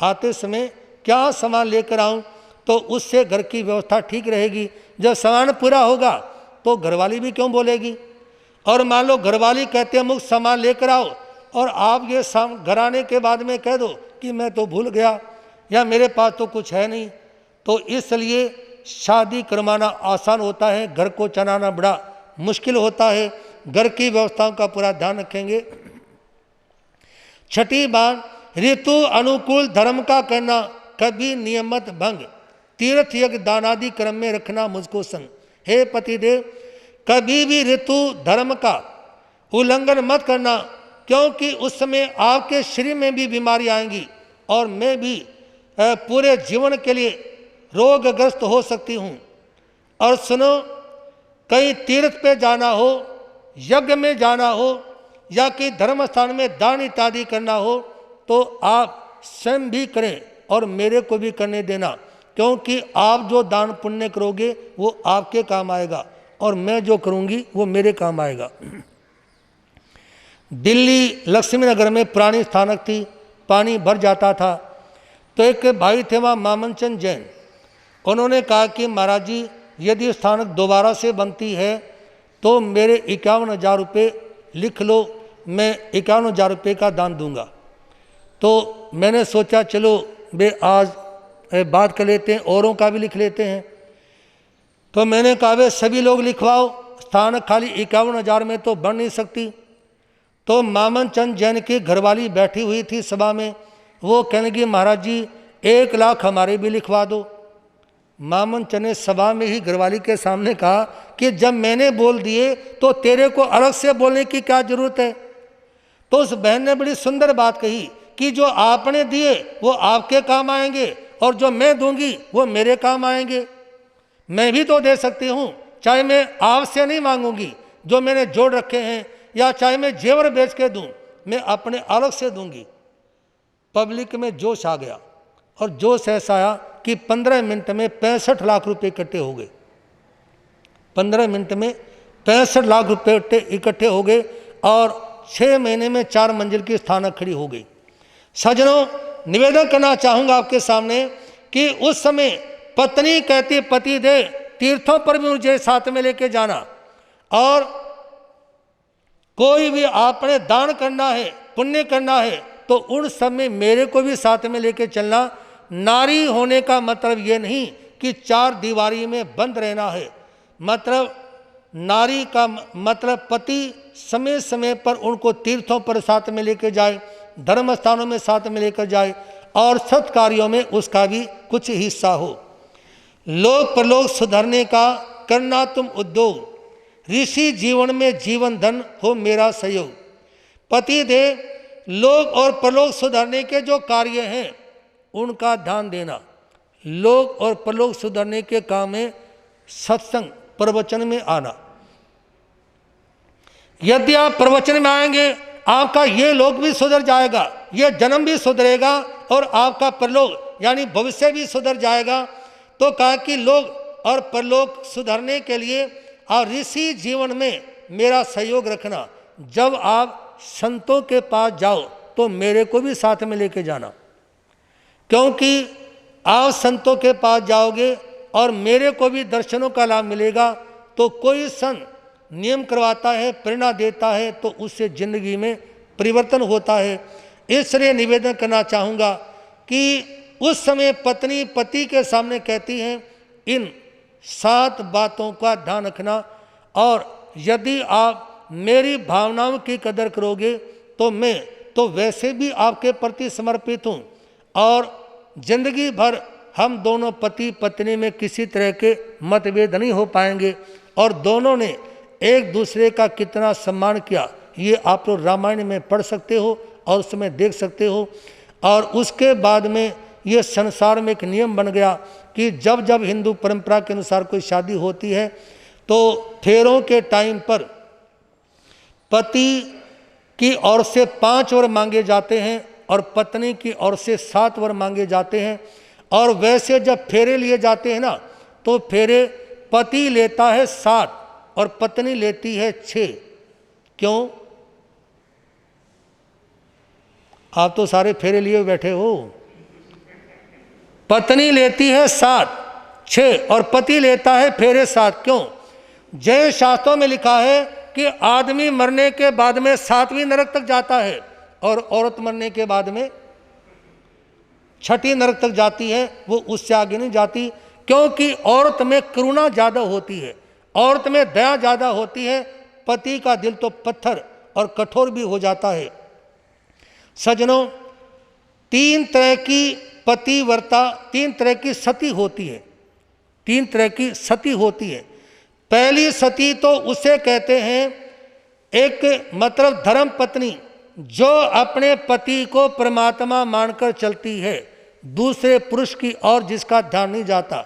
आते समय क्या सामान लेकर आऊं, तो उससे घर की व्यवस्था ठीक रहेगी। जब सामान पूरा होगा तो घरवाली भी क्यों बोलेगी। और मान लो घरवाली कहते हैं मुझ सामान लेकर आओ, और आप ये घर आने के बाद में कह दो कि मैं तो भूल गया या मेरे पास तो कुछ है नहीं, तो इसलिए शादी करवाना आसान होता है, घर को चलाना बड़ा मुश्किल होता है। घर की व्यवस्थाओं का पूरा ध्यान रखेंगे। 6ठी बात, ऋतु अनुकूल धर्म का करना, कभी नियमत भंग, तीर्थ यज्ञ दानादि क्रम में रखना मुझको संग। हे पतिदेव, कभी भी ऋतु धर्म का उल्लंघन मत करना, क्योंकि उस समय आपके शरीर में भी बीमारी आएंगी और मैं भी पूरे जीवन के लिए रोगग्रस्त हो सकती हूँ। और सुनो, कहीं तीर्थ पे जाना हो, यज्ञ में जाना हो या कि धर्म स्थान में दान इत्यादि करना हो, तो आप स्वयं भी करें और मेरे को भी करने देना, क्योंकि आप जो दान पुण्य करोगे वो आपके काम आएगा और मैं जो करूँगी वो मेरे काम आएगा। दिल्ली लक्ष्मी नगर में पुरानी स्थानक थी, पानी भर जाता था, तो एक भाई थे वहाँ मामनचंद जैन, उन्होंने कहा कि महाराज जी यदि स्थानक दोबारा से बनती है तो मेरे 51,000 रुपये लिख लो, मैं 51,000 रुपये का दान दूंगा। तो मैंने सोचा चलो बे आज बात कर लेते हैं, औरों का भी लिख लेते हैं। तो मैंने कहा वे सभी लोग लिखवाओ, स्थान खाली 51,000 में तो बन नहीं सकती। तो मामन चंद जैन की घरवाली बैठी हुई थी सभा में, वो कहने लगी महाराज जी 1 लाख हमारे भी लिखवा दो। मामन चंद ने सभा में ही घरवाली के सामने कहा कि जब मैंने बोल दिए तो तेरे को अलग से बोलने की क्या जरूरत है। तो उस बहन ने बड़ी सुंदर बात कही कि जो आपने दिए वो आपके काम आएंगे और जो मैं दूंगी वो मेरे काम आएंगे। मैं भी तो दे सकती हूँ, चाहे मैं आपसे नहीं मांगूंगी जो मैंने जोड़ रखे हैं, या चाहे मैं जेवर बेच के दूं, मैं अपने अलग से दूंगी। पब्लिक में जोश आ गया और जोश ऐसा आया कि 15 मिनट में 65 लाख रुपए इकट्ठे हो गए। 15 मिनट में 65 लाख रुपए इकट्ठे हो गए और 6 महीने में 4 मंजिल की स्थानक खड़ी हो गई। सज्जनों, निवेदन करना चाहूँगा आपके सामने कि उस समय पत्नी कहती पति दे तीर्थों पर भी मुझे साथ में लेके जाना, और कोई भी आपने दान करना है, पुण्य करना है तो उन सब में मेरे को भी साथ में लेके चलना। नारी होने का मतलब ये नहीं कि 4 दीवारी में बंद रहना है, मतलब नारी का मतलब पति समय समय पर उनको तीर्थों पर साथ में लेकर जाए, धर्म स्थानों में साथ में लेकर जाए और सत्कार्यों में उसका भी कुछ हिस्सा हो। लोक परलोक सुधरने का करना तुम उद्योग, ऋषि जीवन में जीवन धन हो मेरा सहयोग। पति दे लोक और परलोक सुधरने के जो कार्य हैं उनका ध्यान देना। लोक और परलोक सुधरने के काम में सत्संग प्रवचन में आना। यदि आप प्रवचन में आएंगे आपका ये लोक भी सुधर जाएगा, ये जन्म भी सुधरेगा और आपका परलोक यानी भविष्य भी सुधर जाएगा। तो कहा कि लोक और परलोक सुधरने के लिए और ऋषि जीवन में मेरा सहयोग रखना। जब आप संतों के पास जाओ तो मेरे को भी साथ में लेके जाना, क्योंकि आप संतों के पास जाओगे और मेरे को भी दर्शनों का लाभ मिलेगा। तो कोई संत नियम करवाता है, प्रेरणा देता है तो उससे जिंदगी में परिवर्तन होता है। इसलिए निवेदन करना चाहूँगा कि उस समय पत्नी पति के सामने कहती हैं इन 7 बातों का ध्यान रखना, और यदि आप मेरी भावनाओं की कदर करोगे तो मैं तो वैसे भी आपके प्रति समर्पित हूँ, और जिंदगी भर हम दोनों पति पत्नी में किसी तरह के मतभेद नहीं हो पाएंगे। और दोनों ने एक दूसरे का कितना सम्मान किया ये आप लोग रामायण में पढ़ सकते हो और उसमें देख सकते हो। और उसके बाद में ये संसार में एक नियम बन गया कि जब जब हिंदू परंपरा के अनुसार कोई शादी होती है तो फेरों के टाइम पर पति की ओर से 5 वर मांगे जाते हैं और पत्नी की ओर से 7 वर मांगे जाते हैं। और वैसे जब फेरे लिए जाते हैं ना तो फेरे पति लेता है 7 और पत्नी लेती है 6। क्यों? आप तो सारे फेरे लिए बैठे हो। पत्नी लेती है 7, 6 और पति लेता है फेरे 7। क्यों? जैन शास्त्रों में लिखा है कि आदमी मरने के बाद में 7वीं नरक तक जाता है और औरत मरने के बाद में 6ठी नरक तक जाती है, वो उससे आगे नहीं जाती। क्योंकि औरत में करुणा ज़्यादा होती है, औरत में दया ज़्यादा होती है। पति का दिल तो पत्थर और कठोर भी हो जाता है। सज्जनों, 3 तरह की पतिव्रता, 3 तरह की सती होती है। 3 तरह की सती होती है। पहली सती तो उसे कहते हैं एक मतलब धर्म पत्नी जो अपने पति को परमात्मा मानकर चलती है, दूसरे पुरुष की ओर जिसका ध्यान नहीं जाता,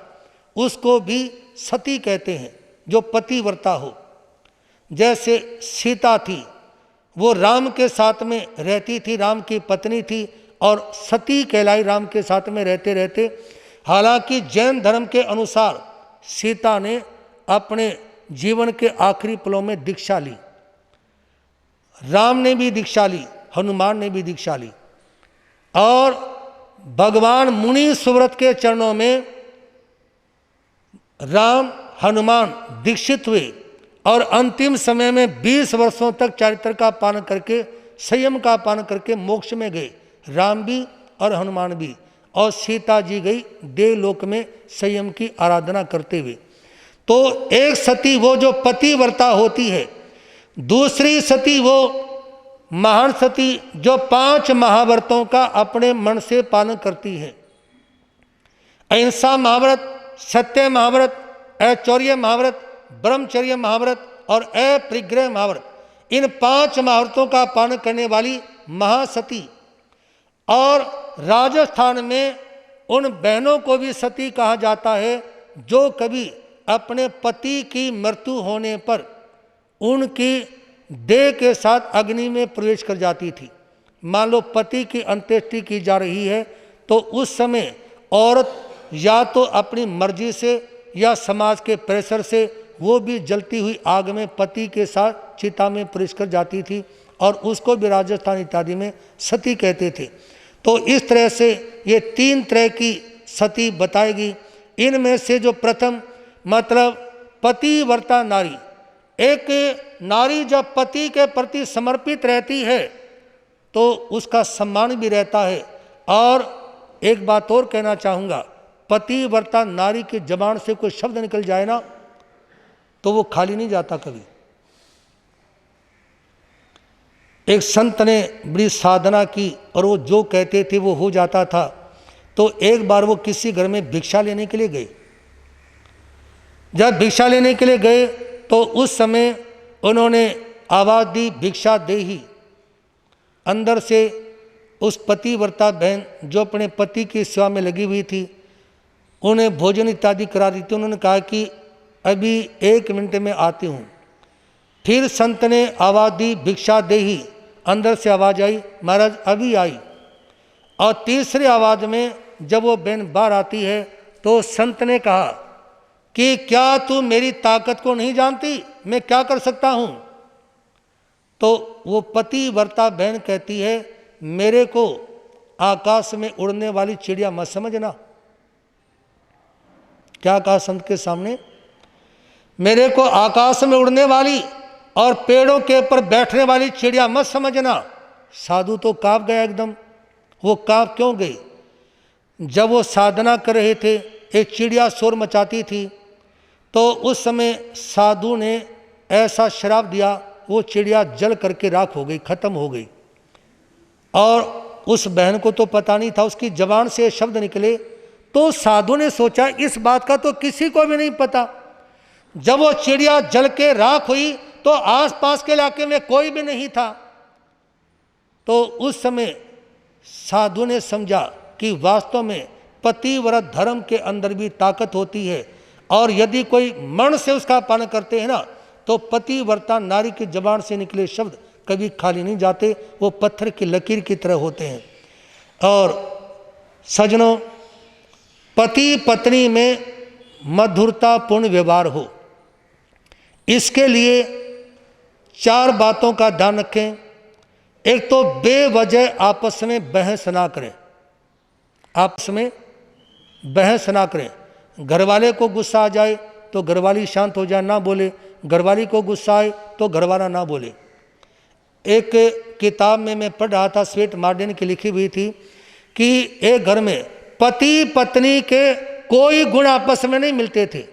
उसको भी सती कहते हैं, जो पतिव्रता हो। जैसे सीता थी, वो राम के साथ में रहती थी, राम की पत्नी थी और सती कहलाई राम के साथ में रहते रहते। हालांकि जैन धर्म के अनुसार सीता ने अपने जीवन के आखिरी पलों में दीक्षा ली। राम ने भी दीक्षा ली, हनुमान ने भी दीक्षा ली, और भगवान मुनि सुव्रत के चरणों में राम हनुमान दीक्षित हुए और अंतिम समय में 20 वर्षों तक चारित्र का पालन करके, संयम का पालन करके मोक्ष में गए, राम भी और हनुमान भी। और सीता जी गई देवलोक में संयम की आराधना करते हुए। तो एक सती वो जो पतिव्रता होती है, दूसरी सती वो महान सती जो 5 महाव्रतों का अपने मन से पालन करती है। अहिंसा महाव्रत, सत्य महाव्रत, ऐश्वर्य महाव्रत, ब्रह्मचर्य महाव्रत और अपरिग्रह महाव्रत, इन 5 महाव्रतों का पालन करने वाली महासती। और राजस्थान में उन बहनों को भी सती कहा जाता है जो कभी अपने पति की मृत्यु होने पर उनकी देह के साथ अग्नि में प्रवेश कर जाती थी। मान लो पति की अंत्येष्टि की जा रही है तो उस समय औरत या तो अपनी मर्जी से या समाज के प्रेशर से वो भी जलती हुई आग में पति के साथ चिता में प्रवेश कर जाती थी और उसको भी राजस्थान इत्यादि में सती कहते थे। तो इस तरह से ये 3 तरह की सती बताएगी। इनमें से जो प्रथम मतलब पतिव्रता नारी, एक नारी जब पति के प्रति समर्पित रहती है तो उसका सम्मान भी रहता है। और एक बात और कहना चाहूँगा, पतिव्रता नारी की जबान से कोई शब्द निकल जाए ना तो वो खाली नहीं जाता कभी। एक संत ने बड़ी साधना की और वो जो कहते थे वो हो जाता था। तो एक बार वो किसी घर में भिक्षा लेने के लिए गए। जब भिक्षा लेने के लिए गए तो उस समय उन्होंने आवाज़ दी, भिक्षा देही। अंदर से उस पतिव्रता बहन जो अपने पति की सेवा में लगी हुई थी, उन्हें भोजन इत्यादि करा दी थी। उन्होंने कहा कि अभी 1 मिनट में आती हूँ। फिर संत ने आवाज़ दी, भिक्षा देही। अंदर से आवाज़ आई, महाराज अभी आई। और तीसरी आवाज़ में जब वो बहन बाहर आती है तो संत ने कहा कि क्या तू मेरी ताकत को नहीं जानती, मैं क्या कर सकता हूँ। तो वो पतिव्रता बहन कहती है, मेरे को आकाश में उड़ने वाली चिड़िया मत समझना। क्या कहा संत के सामने? मेरे को आकाश में उड़ने वाली और पेड़ों के ऊपर बैठने वाली चिड़िया मत समझना। साधु तो कांप गया एकदम। वो कांप क्यों गई? जब वो साधना कर रहे थे, एक चिड़िया शोर मचाती थी, तो उस समय साधु ने ऐसा श्राप दिया, वो चिड़िया जल करके राख हो गई, खत्म हो गई। और उस बहन को तो पता नहीं था, उसकी जबान से शब्द निकले। तो साधु ने सोचा इस बात का तो किसी को भी नहीं पता। जब वो चिड़िया जल के राख हुई तो आसपास के इलाके में कोई भी नहीं था। तो उस समय साधु ने समझा कि वास्तव में पतिव्रत धर्म के अंदर भी ताकत होती है और यदि कोई मन से उसका पालन करते हैं ना तो पतिव्रता नारी की जबान से निकले शब्द कभी खाली नहीं जाते, वो पत्थर की लकीर की तरह होते हैं। और सजनों, पति पत्नी में मधुरतापूर्ण व्यवहार हो, इसके लिए 4 बातों का ध्यान रखें। एक तो बेवजह आपस में बहस ना करें, आपस में बहस ना करें। घरवाले को गुस्सा आ जाए तो घरवाली शांत हो जाए, ना बोले। घरवाली को गुस्सा आए तो घरवाला ना बोले। एक किताब में मैं पढ़ रहा था, स्वेट मार्टिन की लिखी हुई थी कि एक घर में पति पत्नी के कोई गुण आपस में नहीं मिलते थे,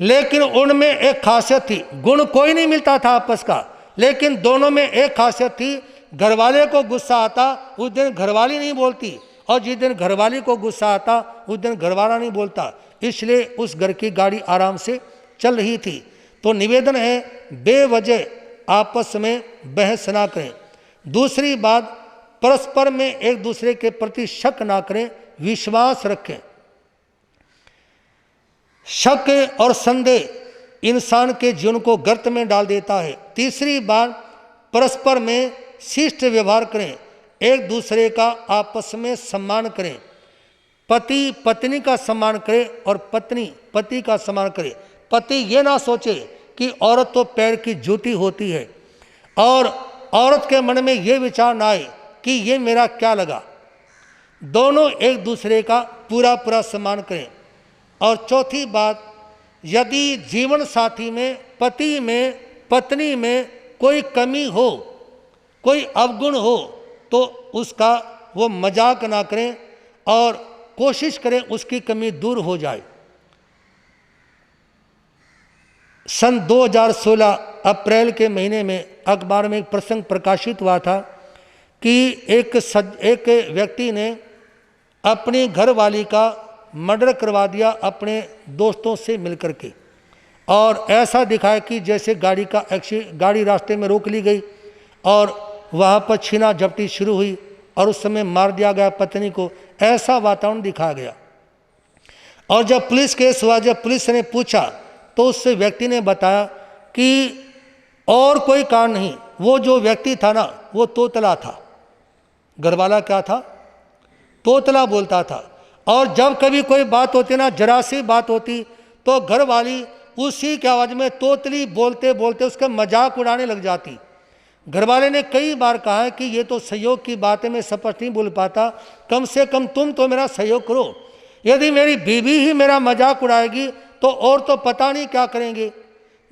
लेकिन उनमें एक खासियत थी। गुण कोई नहीं मिलता था आपस का, लेकिन दोनों में एक खासियत थी। घरवाले को गुस्सा आता उस दिन घरवाली नहीं बोलती, और जिस दिन घरवाली को गुस्सा आता उस दिन घरवाला नहीं बोलता। इसलिए उस घर की गाड़ी आराम से चल रही थी। तो निवेदन है, बेवजह आपस में बहस ना करें। दूसरी बात, परस्पर में एक दूसरे के प्रति शक ना करें, विश्वास रखें। शक और संदेह इंसान के जीवन को गर्त में डाल देता है। तीसरी बात, परस्पर में शिष्ट व्यवहार करें, एक दूसरे का आपस में सम्मान करें। पति पत्नी का सम्मान करे और पत्नी पति का सम्मान करे। पति ये ना सोचे कि औरत तो पैर की जूती होती है, और औरत के मन में ये विचार ना आए कि ये मेरा क्या लगा। दोनों एक दूसरे का पूरा पूरा सम्मान करें। और चौथी बात, यदि जीवन साथी में, पति में, पत्नी में कोई कमी हो, कोई अवगुण हो, तो उसका वो मजाक ना करें और कोशिश करें उसकी कमी दूर हो जाए। सन 2016 अप्रैल के महीने में अखबार में एक प्रसंग प्रकाशित हुआ था कि एक व्यक्ति ने अपनी घरवाली का मर्डर करवा दिया अपने दोस्तों से मिलकर के, और ऐसा दिखाया कि जैसे गाड़ी रास्ते में रोक ली गई और वहाँ पर छीना झपटी शुरू हुई और उस समय मार दिया गया पत्नी को, ऐसा वातावरण दिखाया गया। और जब पुलिस केस हुआ, जब पुलिस ने पूछा तो उस व्यक्ति ने बताया कि और कोई कारण नहीं, वो जो व्यक्ति था ना वो तोतला था। घरवाला क्या था? तोतला बोलता था। और जब कभी कोई बात होती ना, जरा सी बात होती तो घरवाली उसी के आवाज़ में तोतली बोलते बोलते उसका मजाक उड़ाने लग जाती। घरवाले ने कई बार कहा है कि ये तो सहयोग की बात है, मैं स्पष्ट नहीं बोल पाता, कम से कम तुम तो मेरा सहयोग करो। यदि मेरी बीवी ही मेरा मजाक उड़ाएगी तो और तो पता नहीं क्या करेंगे।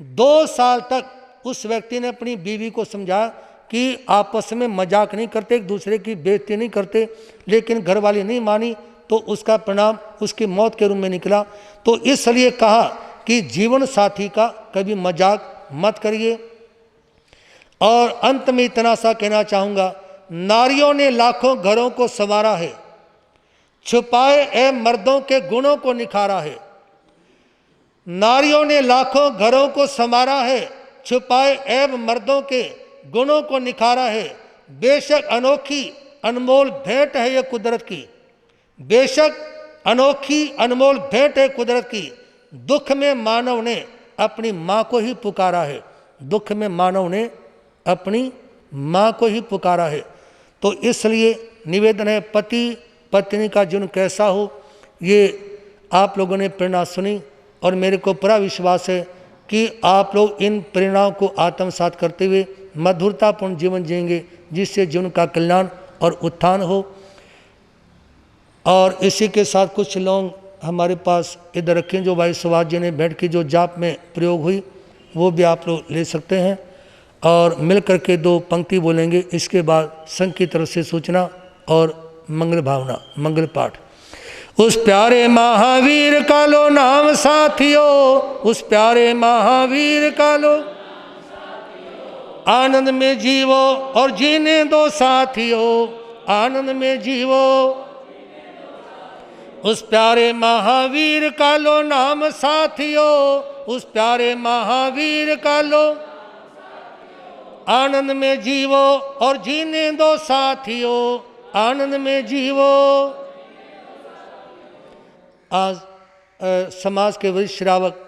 2 साल तक उस व्यक्ति ने अपनी बीवी को समझाया कि आपस में मजाक नहीं करते, एक दूसरे की बेइज्जती नहीं करते, लेकिन घरवाली नहीं मानी तो उसका परिणाम उसकी मौत के रूप में निकला। तो इसलिए कहा कि जीवन साथी का कभी मजाक मत करिए। और अंत में इतना सा कहना चाहूँगा, नारियों ने लाखों घरों को संवारा है, छुपाए ए मर्दों के गुणों को निखारा है। नारियों ने लाखों घरों को संवारा है, छुपाए ऐब मर्दों के गुणों को निखारा है। बेशक अनोखी अनमोल भेंट है ये कुदरत की, बेशक अनोखी अनमोल भेंट है कुदरत की। दुख में मानव ने अपनी माँ को ही पुकारा है, दुख में मानव ने अपनी माँ को ही पुकारा है। तो इसलिए निवेदन है, पति पत्नी का जीवन कैसा हो, ये आप लोगों ने प्रेरणा सुनी और मेरे को पूरा विश्वास है कि आप लोग इन प्रेरणाओं को आत्मसात करते हुए मधुरतापूर्ण जीवन जिएंगे, जिससे जीवन का कल्याण और उत्थान हो। और इसी के साथ कुछ लोग हमारे पास इधर रखें, जो भाई सुभाष जी ने भेंट की, जो जाप में प्रयोग हुई, वो भी आप लोग ले सकते हैं। और मिल करके 2 पंक्ति बोलेंगे, इसके बाद संघ की तरफ से सूचना और मंगल भावना, मंगल पाठ। उस प्यारे महावीर का लो नाम साथियों, उस प्यारे महावीर का लो आनंद में जीवो और जीने दो साथियों, आनंद में जीवो। उस प्यारे महावीर का लो नाम साथियों, उस प्यारे महावीर का लो आनंद में जीवो और जीने दो साथियों, आनंद में जीवो। आज समाज के वरिष्ठ श्रावक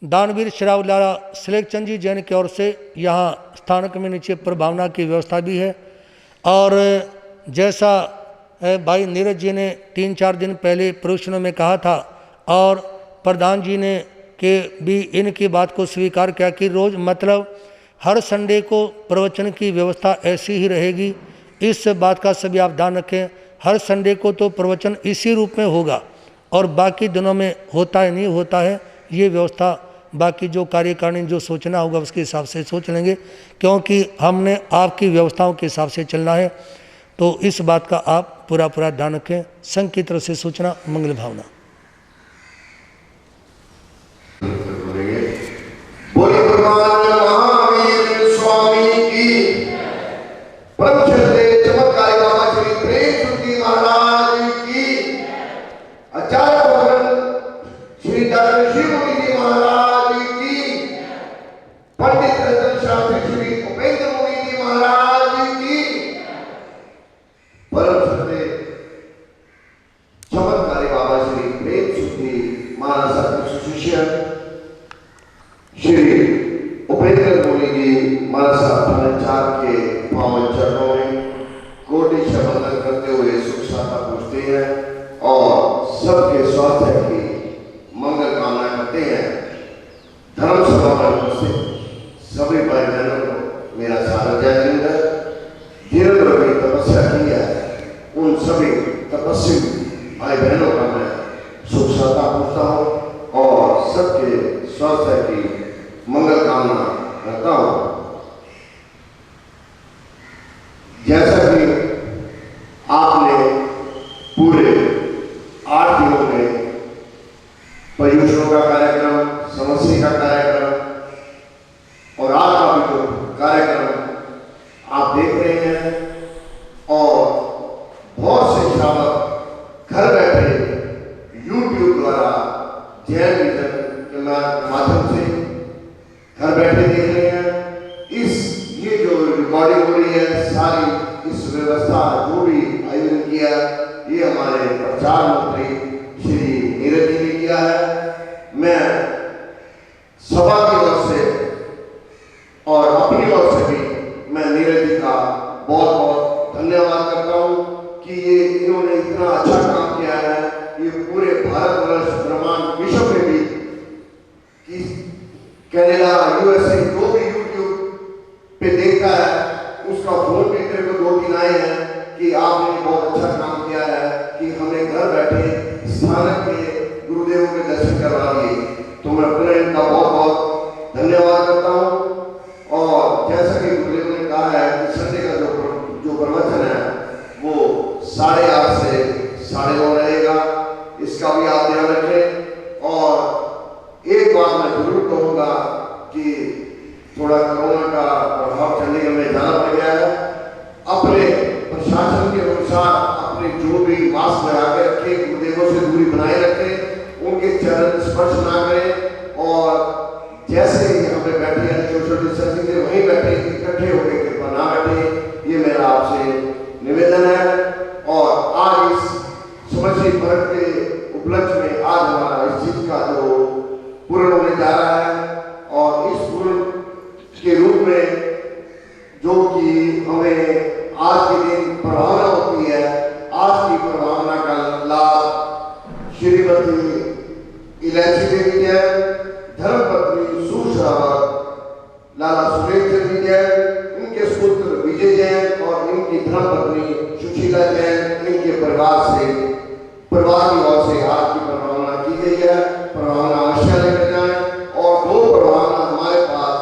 दानवीर श्रावक लाला सिलेक्चंद जी जैन की ओर से यहाँ स्थानक में नीचे प्रभावना की व्यवस्था भी है। और जैसा भाई नीरज जी ने 3-4 दिन पहले प्रवचनों में कहा था, और प्रधान जी ने के भी इनकी बात को स्वीकार किया कि रोज़ मतलब हर संडे को प्रवचन की व्यवस्था ऐसी ही रहेगी। इस बात का सभी आप ध्यान रखें, हर संडे को तो प्रवचन इसी रूप में होगा और बाकी दिनों में होता है नहीं होता है, ये व्यवस्था बाकी जो कार्यकारिणी जो सोचना होगा उसके हिसाब से सोच लेंगे, क्योंकि हमने आपकी व्यवस्थाओं के हिसाब से चलना है। तो इस बात का आप पूरा ध्यान रखें। संघ की तरफ से सूचना, मंगल भावना। बोले भगवान महावीर स्वामी की, परम श्रद्धेय चमत्कारी बाबा श्री प्रेम सुखी महाराज की, आचार्य भगवान श्री डॉक्टर शिव मुनि जी महाराज की, पंडित रतन शास्त्री श्री उपेंद्र मुनि जी महाराज की, परम श्रद्धेय चमत्कारी बाबा श्री प्रेम सुखी महाराज के शिष्य श्री उपेंद्र मुनि जी महाराज साहब 4 के पावन चरणों में कोटि वंदन करते हुए सुख शांता पूछते हैं और सबके स्वास्थ्य की मंगल कामना करते हैं। धर्म सभा में उपस्थित सभी भाई बहनों को मेरा सारा जय जिंदा। धीरेन्द्र की तपस्या की है, उन सभी तपस्वी भाई बहनों का मैं सुख शांता पूछता हूँ और सबके स्वास्थ्य की मंगल कामना करता हूँ। जैसा कि आपने पूरे व्यवस्था जो भी आयोजन किया ये हमारे प्रचार मंत्री श्री नीरज जी ने किया है। मैं सभा की ओर से और अपनी ओर से भी मैं नीरज जी का बहुत बहुत धन्यवाद करता हूँ कि ये इन्होंने इतना अच्छा काम किया है। ये पूरे भारतवर्ष ब्रह्मांड विश्व में भी कि कनाडा यूएसए जो भी यूट्यूब पे देखता है उसका फोन भी मेरे को 2-3 आए हैं कि आपने बहुत अच्छा काम किया है कि हमने घर बैठे स्थानक के गुरुदेवों के दर्शन करवा दिए। तो मैं पुनः इनका बहुत बहुत धन्यवाद करता हूँ। और जैसा कि गुरुदेव ने कहा है कि संडे का जो प्रवचन है वो 8:30 से 9:30 रहेगा, इसका भी आप ध्यान रखें। और एक बात मैं जरूर कहूँगा कि थोड़ा कोरोना का प्रभाव चंडीगढ़ में ज़्यादा पड़ गया है। अपने प्रशासन के अनुसार अपने जो भी मास्क लगा के रखें, गुरुदेवों से दूरी बनाए रखें, उनके चरण स्पर्श ना करें और जैसे यहाँ पे बैठे हैं सोशल डिस्टेंसिंग से वहीं बैठे, इकट्ठे होकर कृपा ना बैठे, ये मेरा आपसे निवेदन है। और आज इस समझी पर्व के उपलक्ष्य में आज हमारा इस चीज का जो पूर्ण होने जा रहा है और इस पूर्ण के रूप में जो कि हमें आज के दिन प्रभावना होती है, आज की प्रभावना का लाभ श्रीमती इलायची देवी जैन, धर्मपत्नी सुश्रावक लाला सुरेश जी जैन, इनके पुत्र विजय जैन और इनकी धर्मपत्नी सुशीला जैन, इनके परिवार की ओर से आज की प्रभावना की गई है। प्रभावना अवश्य लेकर जाएं और 2 प्रभावना हमारे पास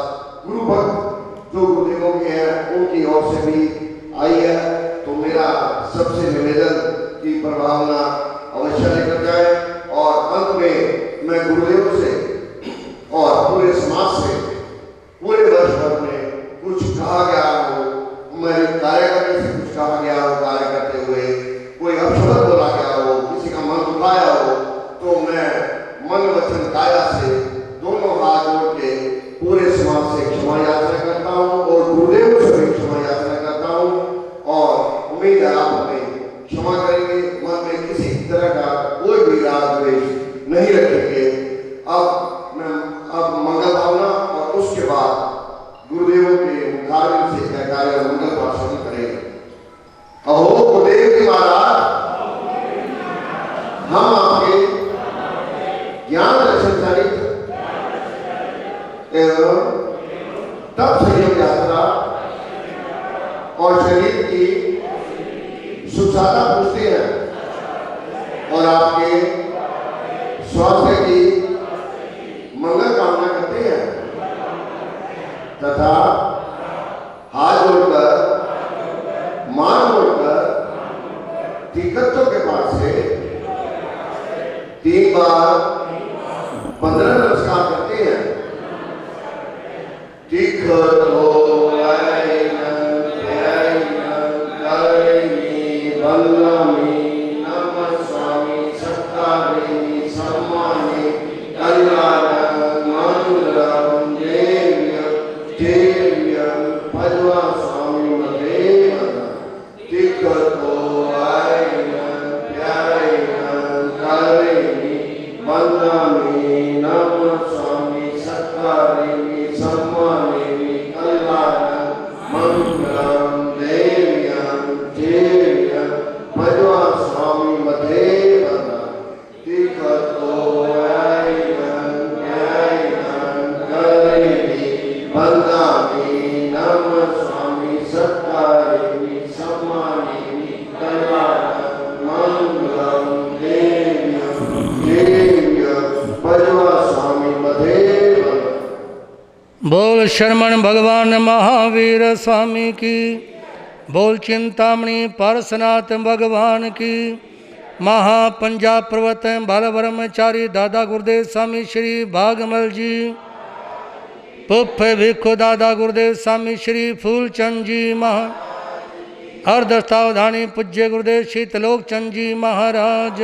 गुरु भक्त जो गुरुदेवों के हैं उनकी ओर से भी आई है। तो मेरा सबसे निवेदन की प्रभावना अवश्य लेकर जाए। और अंत में मैं गुरुदेवों से और पूरे समाज से पूरे वर्ष भर में कुछ कहा गया हो, मेरे कार्य करने से कुछ कहा गया हो, कार्य करते हुए कोई अपशब्द बोला गया हो, किसी का मन दुखाया हो, तो मैं मन वचन काया से दोनों हाथ जोड़ के पूरे समाज से क्षमा याचना करता हूँ और गुरुदेव से भी क्षमा याचना करता हूँ। और उम्मीद है आप हमें क्षमा करेंगे, मन में किसी तरह का कोई भी राग द्वेष नहीं रखेंगे। अब मंगल भावना और उसके बाद गुरुदेवों के कार्य से कार्य मंगल भाषण करेंगे। अहो गुरुदेव जी महाराज, हम आपके ज्ञान दर्शन चरित्र एवं तप संयोग यात्रा और शरीर की सुखाता पूछते हैं और आपके स्वास्थ्य की मंगल कामना करते हैं तथा हाथ जोड़कर मान जोड़कर तीर्थों के पास से 3 बार 15 नमस्कार करते हैं। बोल शरमण भगवान महावीर स्वामी की, बोल चिंतामणि पारसनाथ भगवान की, महापंजाब पर्वत बाल ब्रह्मचारी दादा गुरुदेव स्वामी श्री भागमल जी, पुप्प भिक्खु दादा गुरुदेव स्वामी श्री फूलचंद जी महा, अर्धस्थावधानी पूज्य गुरुदेव शीतलोक चंद जी महाराज,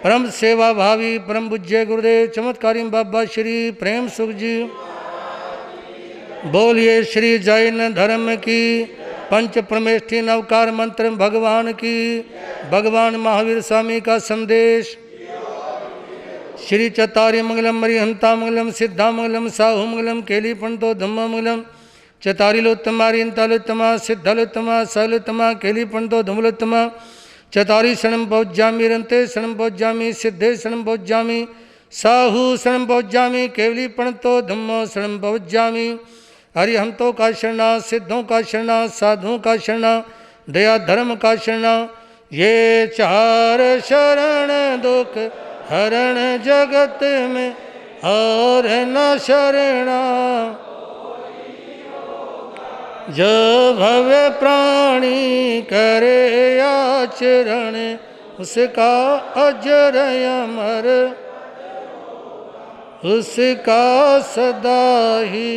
परम सेवा भावी परम पूज्य गुरुदेव चमत्कारी बाबा श्री प्रेम सुख जी। बोलिए श्री जैन धर्म की, पंच परमेष्ठी नवकार मंत्र भगवान की। भगवान महावीर स्वामी का संदेश। श्री चतारी मंगलम मरिहंता मंगलम सिद्धा मंगलम साहु मंगलम केली पंतो धम्म मंगलम चतारिलोत्तमा रियंतालोत्तमा सिद्धालोत्तमा सहलोत्तमा केली पंतो धम्मलोत्तमा चतारी शरणं पहुज्जामि रंते शरणं पहुज्जामि सिद्धे शरणं पहुज्जामि साहु शरणं पहुज्जामि केवली पंतो धम्मो शरणं पहुज्जामि। हरिहंतों का शरणा, सिद्धों का शरणा, साधुओं का शरणा, दया धर्म का शरणा। ये चार शरण दुख हरण जगत में और न शरणा। जो भव्य प्राणी करे आचरण उसका अजर अमर, उसका सदा ही।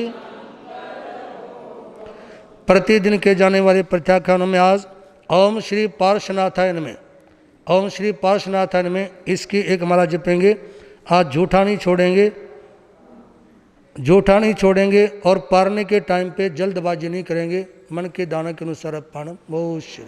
प्रतिदिन के जाने वाले प्रत्याख्यानों में आज ओम श्री पार्श्वनाथाय नमः, ओम श्री पार्श्वनाथाय नमः, इसकी एक माला जपेंगे। आज झूठा नहीं छोड़ेंगे, झूठा नहीं छोड़ेंगे और पारने के टाइम पे जल्दबाजी नहीं करेंगे। मन के दाना के अनुसार पाणम। बहुत श्री